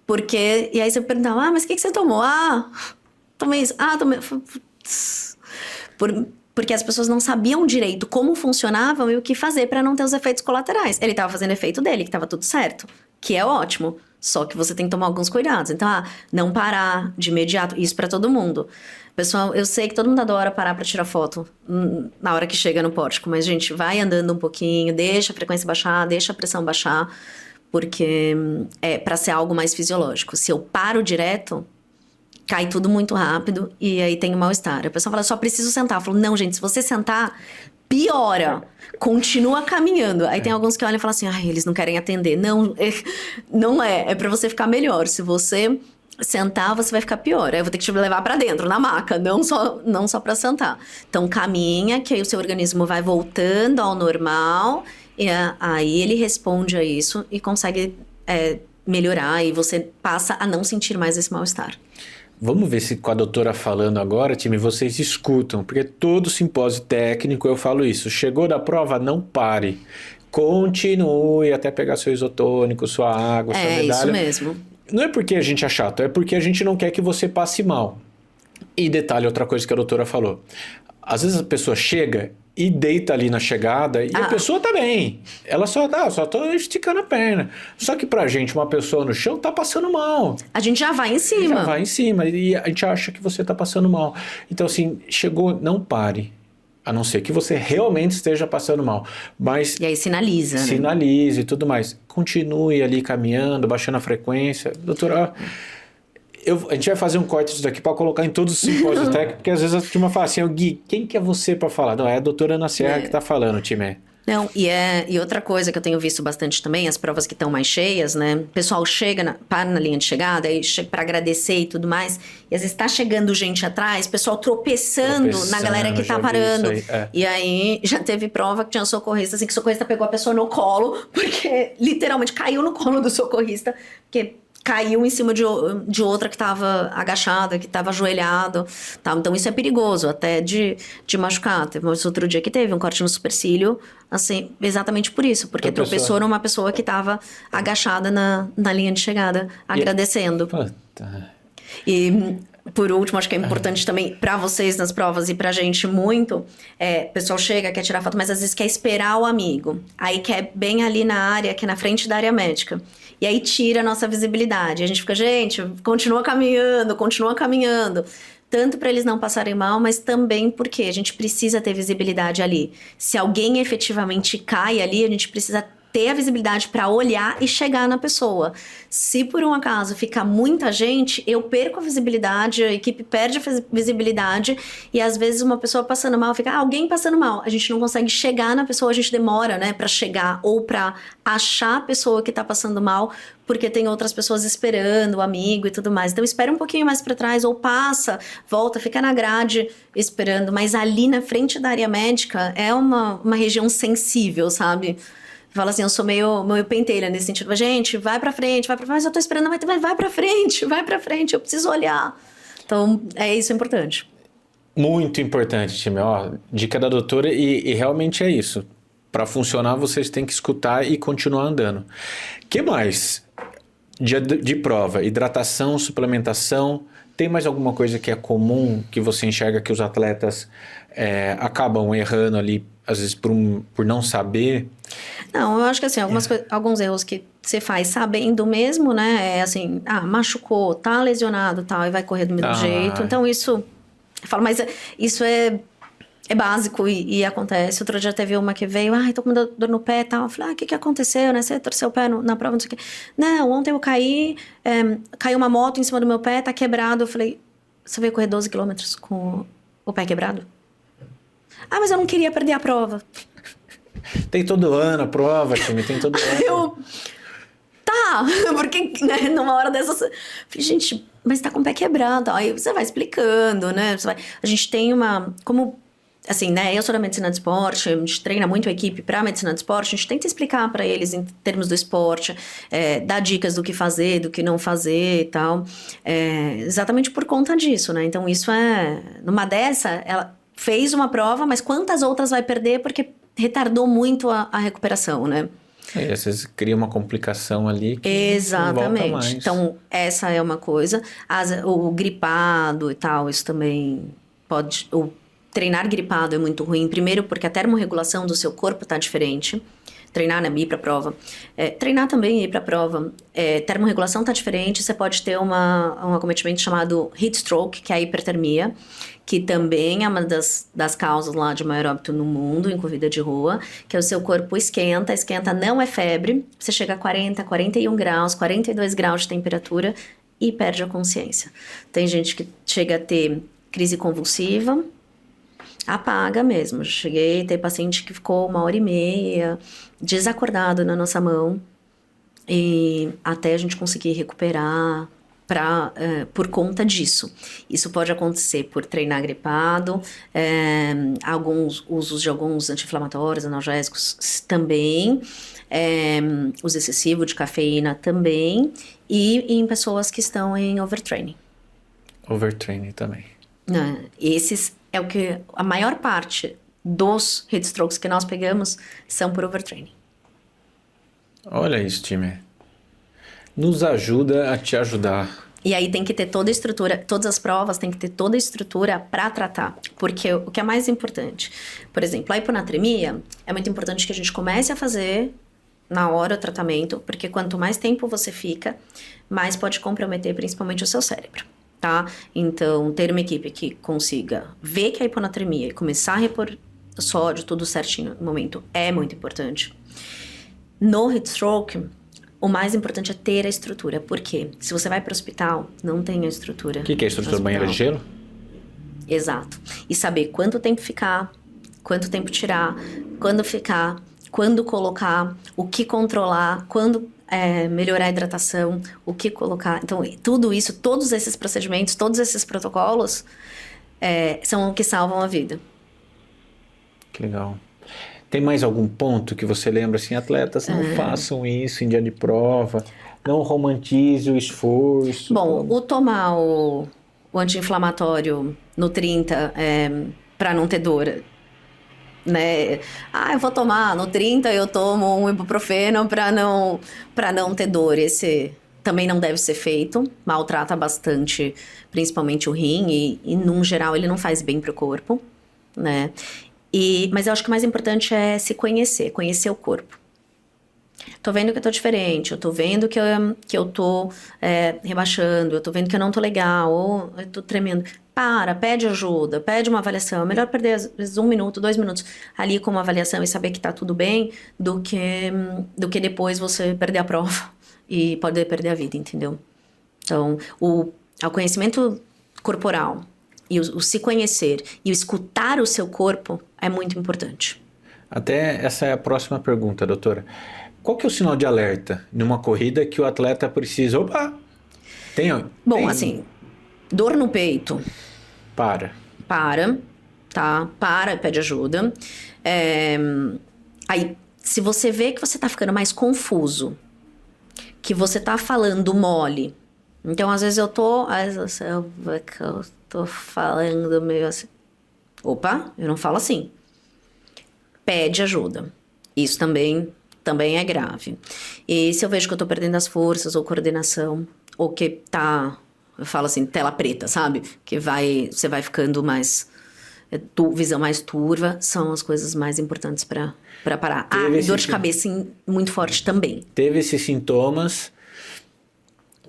Porque, e aí você perguntava, mas o que você tomou? Tomei isso. Tomei... Porque as pessoas não sabiam direito como funcionavam e o que fazer para não ter os efeitos colaterais. Ele estava fazendo efeito dele, que estava tudo certo, que é ótimo. Só que você tem que tomar alguns cuidados. Então, não parar de imediato. Isso para todo mundo. Pessoal, eu sei que todo mundo adora parar para tirar foto na hora que chega no pórtico. Mas, gente, vai andando um pouquinho, deixa a frequência baixar, deixa a pressão baixar. Porque é para ser algo mais fisiológico. Se eu paro direto, cai tudo muito rápido e aí tem o mal-estar. A pessoa fala, só preciso sentar. Eu falo, não, gente, se você sentar, piora. Continua caminhando. Aí tem alguns que olham e falam assim, eles não querem atender. Não, não é. É pra você ficar melhor. Se você sentar, você vai ficar pior. Aí eu vou ter que te levar pra dentro, na maca. Não só pra sentar. Então, caminha, que aí o seu organismo vai voltando ao normal. E aí ele responde a isso e consegue melhorar. E você passa a não sentir mais esse mal-estar. Vamos ver se com a doutora falando agora, time, vocês escutam, porque todo simpósio técnico eu falo isso. Chegou da prova, não pare. Continue até pegar seu isotônico, sua água, sua medalha. É isso mesmo. Não é porque a gente é chato, é porque a gente não quer que você passe mal. E detalhe, outra coisa que a doutora falou. Às vezes a pessoa chega e deita ali na chegada e a pessoa tá bem. Ela só tô esticando a perna. Só que pra gente, uma pessoa no chão tá passando mal. A gente já vai em cima. Já vai em cima e a gente acha que você tá passando mal. Então assim, chegou, não pare. A não ser que você realmente esteja passando mal. Mas e aí sinaliza, né? Sinalize e tudo mais. Continue ali caminhando, baixando a frequência. Doutora... a gente vai fazer um corte disso daqui para colocar em todos os simpósios técnicos, porque às vezes a turma fala assim, Gui, quem que é você para falar? Não, é a doutora Ana Serra que está falando, time. Não, e outra coisa que eu tenho visto bastante também, as provas que estão mais cheias, né? O pessoal para na linha de chegada, aí chega para agradecer e tudo mais, e às vezes tá chegando gente atrás, pessoal tropeçando na galera que tá parando. E aí já teve prova que tinha um socorrista, assim, que o socorrista pegou a pessoa no colo, porque literalmente caiu no colo do socorrista, porque caiu em cima de outra que estava agachada, que estava ajoelhado. Tá? Então isso é perigoso, até de machucar. Teve outro dia que teve um corte no supercílio, assim, exatamente por isso. Porque tropeçou numa pessoa que estava agachada na linha de chegada, agradecendo. E por último, acho que é importante também para vocês nas provas e pra gente muito, o pessoal chega, quer tirar foto, mas às vezes quer esperar o amigo. Aí quer bem ali na área, que é na frente da área médica. E aí tira a nossa visibilidade. A gente fica, gente, continua caminhando. Tanto para eles não passarem mal, mas também porque a gente precisa ter visibilidade ali. Se alguém efetivamente cai ali, a gente precisa ter a visibilidade para olhar e chegar na pessoa. Se por um acaso ficar muita gente, eu perco a visibilidade, a equipe perde a visibilidade e às vezes uma pessoa passando mal, fica alguém passando mal. A gente não consegue chegar na pessoa, a gente demora, né, para chegar ou para achar a pessoa que tá passando mal, porque tem outras pessoas esperando, o amigo e tudo mais. Então espera um pouquinho mais para trás ou passa, volta, fica na grade esperando, mas ali na frente da área médica é uma região sensível, sabe? Fala assim, eu sou meio pentelha nesse sentido. Gente, vai pra frente, mas eu tô esperando, mas vai pra frente, eu preciso olhar. Então, isso é importante. Muito importante, time. Ó, dica da doutora e realmente é isso. Para funcionar, vocês têm que escutar e continuar andando. Que mais? De prova, hidratação, suplementação. Tem mais alguma coisa que é comum que você enxerga que os atletas acabam errando ali, às vezes por não saber? Não, eu acho que assim, alguns erros que você faz sabendo mesmo, né? É assim, machucou, tá lesionado, tal, e vai correr do mesmo jeito. Então isso, eu falo, mas isso é básico e acontece. Outro dia teve uma que veio, tô com dor no pé e tal. Eu falei, o que aconteceu, né? Você torceu o pé na prova, não sei o quê. Não, ontem eu caí, caiu uma moto em cima do meu pé, tá quebrado. Eu falei, você veio correr 12 quilômetros com o pé quebrado? Mas eu não queria perder a prova. Tem todo ano a prova, time, tem todo ano. Porque né, numa hora dessas... Falei, gente, mas tá com o pé quebrado. Aí você vai explicando, né? A gente tem como... Assim, né? Eu sou da medicina de esporte, a gente treina muito a equipe pra medicina de esporte, a gente tenta explicar pra eles em termos do esporte, dar dicas do que fazer, do que não fazer e tal. Exatamente por conta disso, né? Então isso numa dessa, ela fez uma prova, mas quantas outras vai perder porque retardou muito a recuperação, né? Aí, às vezes cria uma complicação ali que não volta Exatamente. mais. Então, essa é uma coisa. O gripado e tal, isso também pode... O treinar gripado é muito ruim. Primeiro, porque a termorregulação do seu corpo tá diferente. Treinar, né? Ir pra prova. Treinar também e ir pra prova. Termorregulação tá diferente. Você pode ter um acometimento chamado heat stroke, que é a hipertermia, que também é uma das causas lá de maior óbito no mundo em corrida de rua, que é o seu corpo esquenta não é febre, você chega a 40, 41 graus, 42 graus de temperatura e perde a consciência. Tem gente que chega a ter crise convulsiva, apaga mesmo. Já cheguei a ter paciente que ficou 1h30 desacordado na nossa mão e até a gente conseguir recuperar por conta disso. Isso pode acontecer por treinar gripado, alguns usos de alguns anti-inflamatórios, analgésicos também, uso excessivo de cafeína também, e em pessoas que estão em overtraining. Overtraining também. Esses é o que a maior parte dos heat strokes que nós pegamos são por overtraining. Olha isso, time. Nos ajuda a te ajudar. E aí tem que ter toda a estrutura, todas as provas tem que ter toda a estrutura para tratar. Porque o que é mais importante? Por exemplo, a hiponatremia, é muito importante que a gente comece a fazer na hora o tratamento, porque quanto mais tempo você fica, mais pode comprometer principalmente o seu cérebro, tá? Então, ter uma equipe que consiga ver que a hiponatremia e começar a repor sódio, tudo certinho no momento, é muito importante. No heat stroke, o mais importante é ter a estrutura. Por quê? Se você vai para o hospital, não tem a estrutura. O que é a estrutura? Banheira de gelo? Exato. E saber quanto tempo ficar, quanto tempo tirar, quando ficar, quando colocar, o que controlar, quando melhorar a hidratação, o que colocar. Então, tudo isso, todos esses procedimentos, todos esses protocolos são o que salvam a vida. Que legal. Tem mais algum ponto que você lembra assim, atletas, não façam isso em dia de prova, não romantize o esforço? Bom, o tomar o anti-inflamatório no 30 para não ter dor, né? Eu vou tomar no 30, eu tomo um ibuprofeno para não ter dor. Esse também não deve ser feito, maltrata bastante, principalmente o rim e num geral ele não faz bem pro corpo, né? Mas eu acho que o mais importante é se conhecer o corpo. Tô vendo que eu tô diferente, eu tô vendo que eu tô rebaixando, eu tô vendo que eu não tô legal, ou eu tô tremendo. Pede ajuda, pede uma avaliação. É melhor perder às vezes 1 minuto, 2 minutos ali com uma avaliação e saber que tá tudo bem, do que depois você perder a prova e poder perder a vida, entendeu? Então, o conhecimento corporal e o se conhecer e o escutar o seu corpo é muito importante. Até essa é a próxima pergunta, doutora. Qual que é o sinal de alerta numa corrida que o atleta precisa? Opa! Bom, assim, dor no peito. Para, tá? Pede ajuda. Aí, se você vê que você tá ficando mais confuso, que você tá falando mole. Então, às vezes eu tô falando meio assim. Opa, eu não falo assim. Pede ajuda. Isso também é grave. E se eu vejo que eu tô perdendo as forças ou coordenação, ou que eu falo assim, tela preta, sabe? Que você vai ficando mais, visão mais turva, são as coisas mais importantes pra parar. E dor de cabeça muito forte também. Teve esses sintomas.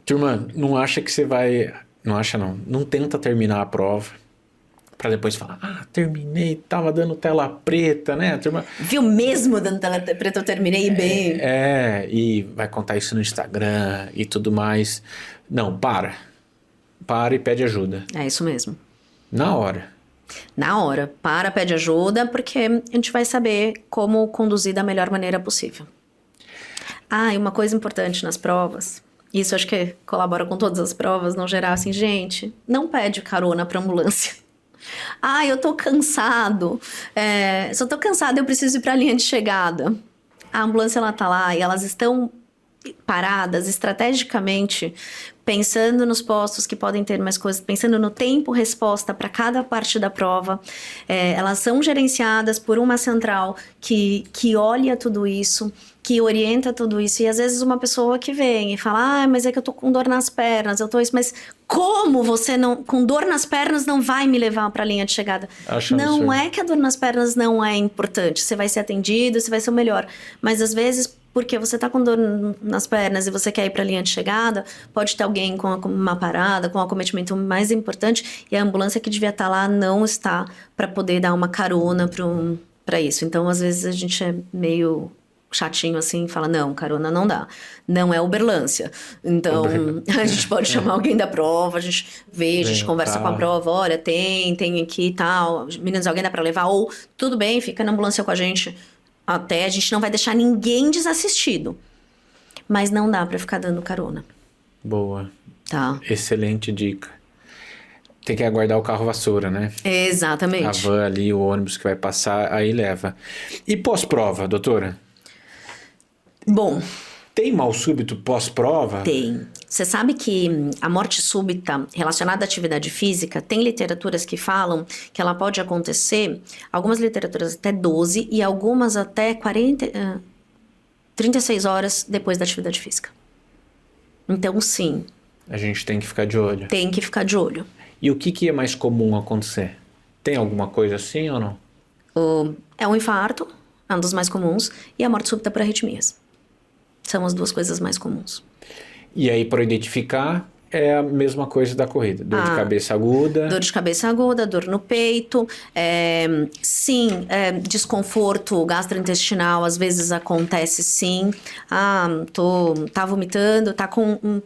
Turma, não acha que você vai... Não acha não. Não tenta terminar a prova pra depois falar, terminei, tava dando tela preta, né? Turma... Viu mesmo dando tela preta, eu terminei bem. E vai contar isso no Instagram e tudo mais. Não, para e pede ajuda. É isso mesmo. Na hora. Pede ajuda, porque a gente vai saber como conduzir da melhor maneira possível. E uma coisa importante nas provas, isso acho que colabora com todas as provas, no geral, assim, gente, não pede carona pra ambulância. Eu tô cansado, se eu tô cansado eu preciso ir pra linha de chegada. A ambulância, ela tá lá e elas estão paradas estrategicamente, pensando nos postos que podem ter mais coisas, pensando no tempo-resposta para cada parte da prova. Elas são gerenciadas por uma central que olha tudo isso, que orienta tudo isso. E às vezes uma pessoa que vem e fala, mas é que eu tô com dor nas pernas, eu tô isso, mas como você não, com dor nas pernas não vai me levar para a linha de chegada? Não é que a dor nas pernas não é importante, você vai ser atendido, você vai ser o melhor, mas às vezes porque você tá com dor nas pernas e você quer ir para a linha de chegada, pode ter alguém com uma parada, com um acometimento mais importante, e a ambulância que devia estar lá não está para poder dar uma carona para isso. Então, às vezes, a gente é meio chatinho assim, fala, não, carona não dá. Não é Uberlância. Então, a gente pode chamar alguém da prova, a gente vê, a gente conversa com a prova, olha, tem aqui e tal, meninos, alguém dá para levar? Ou, tudo bem, fica na ambulância com a gente. Até a gente não vai deixar ninguém desassistido. Mas não dá pra ficar dando carona. Boa. Tá. Excelente dica. Tem que aguardar o carro vassoura, né? Exatamente. A van ali, o ônibus que vai passar, aí leva. E pós-prova, doutora? Bom... Tem mal súbito pós-prova? Tem. Você sabe que a morte súbita relacionada à atividade física, tem literaturas que falam que ela pode acontecer, algumas literaturas até 12 e algumas até 36 horas depois da atividade física. Então, sim. A gente tem que ficar de olho. Tem que ficar de olho. E o que é mais comum acontecer? Tem alguma coisa assim ou não? É um infarto, é um dos mais comuns, e a morte súbita por arritmias. São as duas coisas mais comuns. E aí, para identificar, é a mesma coisa da corrida. Dor de cabeça aguda. Dor de cabeça aguda, dor no peito. Desconforto gastrointestinal, às vezes acontece sim. Tá vomitando, tá com um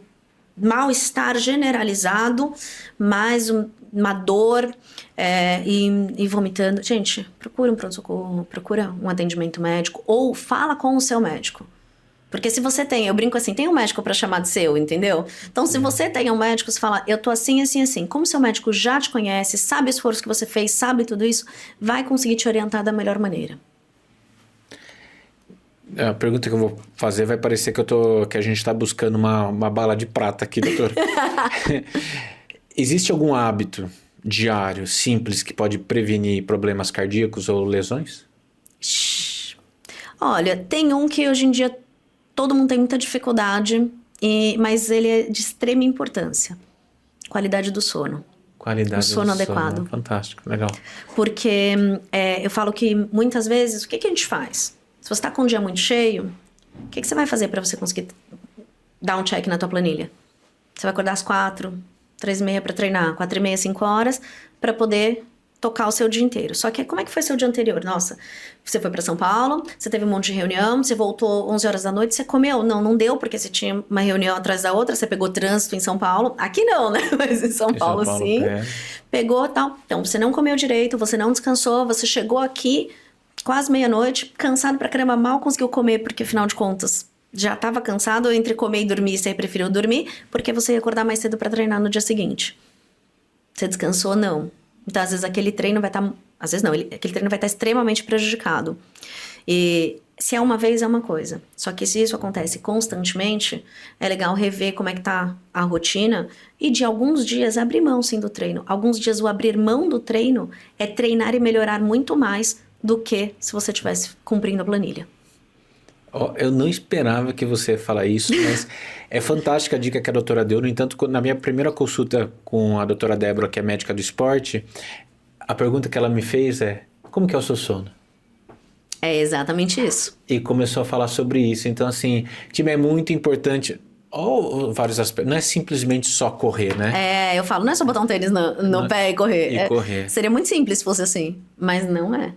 mal-estar generalizado, mais uma dor e vomitando. Gente, procura um pronto-socorro, procura um atendimento médico ou fala com o seu médico. Porque se você tem, eu brinco assim, tem um médico para chamar de seu, entendeu? Então, se você tem um médico, você fala, eu tô assim, assim, assim. Como seu médico já te conhece, sabe o esforço que você fez, sabe tudo isso, vai conseguir te orientar da melhor maneira. A pergunta que eu vou fazer vai parecer que a gente tá buscando uma bala de prata aqui, doutor. Existe algum hábito diário, simples, que pode prevenir problemas cardíacos ou lesões? Olha, tem um que hoje em dia todo mundo tem muita dificuldade, mas ele é de extrema importância. Qualidade do sono. Qualidade do sono adequado. Fantástico, legal. Porque eu falo que muitas vezes, o que a gente faz? Se você está com um dia muito cheio, o que você vai fazer para você conseguir dar um check na tua planilha? Você vai acordar às 4, 3h30 para treinar, 4h30, 5 horas, para poder tocar o seu dia inteiro. Só que como é que foi seu dia anterior? Nossa, você foi para São Paulo, você teve um monte de reunião, você voltou 11 horas da noite, você comeu? Não deu, porque você tinha uma reunião atrás da outra, você pegou trânsito em São Paulo. Aqui não, né? Mas em São Paulo sim. Pegou tal. Então, você não comeu direito, você não descansou, você chegou aqui quase meia-noite, cansado pra caramba, mal conseguiu comer, porque afinal de contas já estava cansado, entre comer e dormir, você preferiu dormir, porque você ia acordar mais cedo para treinar no dia seguinte. Você descansou? Não. Então, às vezes, aquele treino vai estar... Às vezes não, aquele treino vai estar extremamente prejudicado. E se é uma vez, é uma coisa. Só que se isso acontece constantemente, é legal rever como é que tá a rotina e de alguns dias abrir mão, sim, do treino. Alguns dias o abrir mão do treino é treinar e melhorar muito mais do que se você estivesse cumprindo a planilha. Eu não esperava que você ia falar isso, mas é fantástica a dica que a doutora deu. No entanto, na minha primeira consulta com a doutora Débora, que é médica do esporte, a pergunta que ela me fez é, como que é o seu sono? É exatamente isso. E começou a falar sobre isso. Então, assim, time, é muito importante... Ou vários aspectos. Não é simplesmente só correr, né? Eu falo, não é só botar um tênis no pé e correr. Correr. Seria muito simples se fosse assim, mas não é.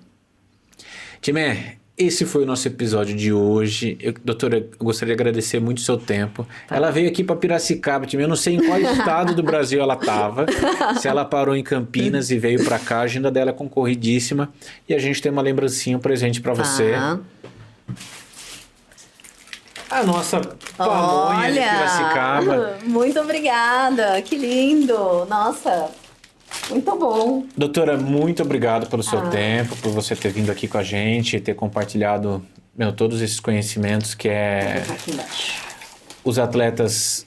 Timé, esse foi o nosso episódio de hoje. Doutora, eu gostaria de agradecer muito o seu tempo. Ela veio aqui para Piracicaba, Timé. Eu não sei em qual estado do Brasil ela estava. Se ela parou em Campinas e veio para cá, a agenda dela é concorridíssima. E a gente tem uma lembrancinha, um presente para você. A nossa pamonha de Piracicaba. Muito obrigada, que lindo. Nossa, muito bom. Doutora, muito obrigado pelo seu tempo, por você ter vindo aqui com a gente, ter compartilhado todos esses conhecimentos que é os atletas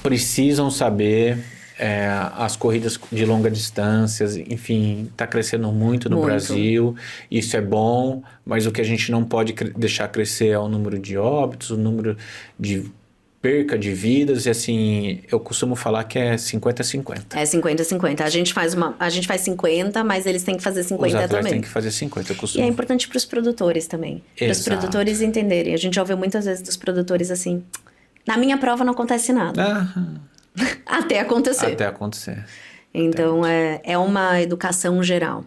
precisam saber as corridas de longa distância, enfim, está crescendo muito no Brasil, isso é bom, mas o que a gente não pode deixar crescer é o número de óbitos, o número de perca de vidas, e assim, eu costumo falar que é 50-50. É 50-50. A gente faz 50, mas eles têm que fazer 50 Os atletas também. têm que fazer 50, eu costumo. E é importante para os produtores também. Para os Exato. produtores entenderem. A gente já ouviu muitas vezes dos produtores assim, na minha prova não acontece nada. Até acontecer. Até acontecer. Então, é uma educação geral.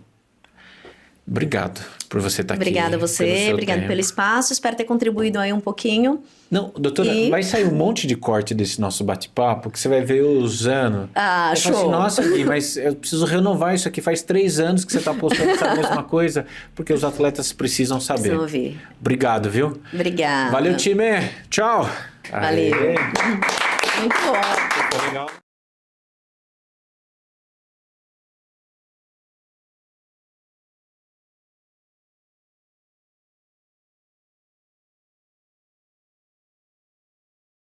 Obrigado por você estar aqui. Obrigada a você, obrigada pelo espaço. Espero ter contribuído aí um pouquinho. Não, doutora, vai sair um monte de corte desse nosso bate-papo, que você vai ver eu usando. Ah, eu show! Assim, nossa, Gui, mas eu preciso renovar isso aqui. Faz 3 anos que você está postando essa mesma coisa, porque os atletas precisam saber. Precisam ouvir. Obrigado, viu? Obrigada. Valeu, time! Tchau! Valeu! Aê. Muito bom! Ficou legal.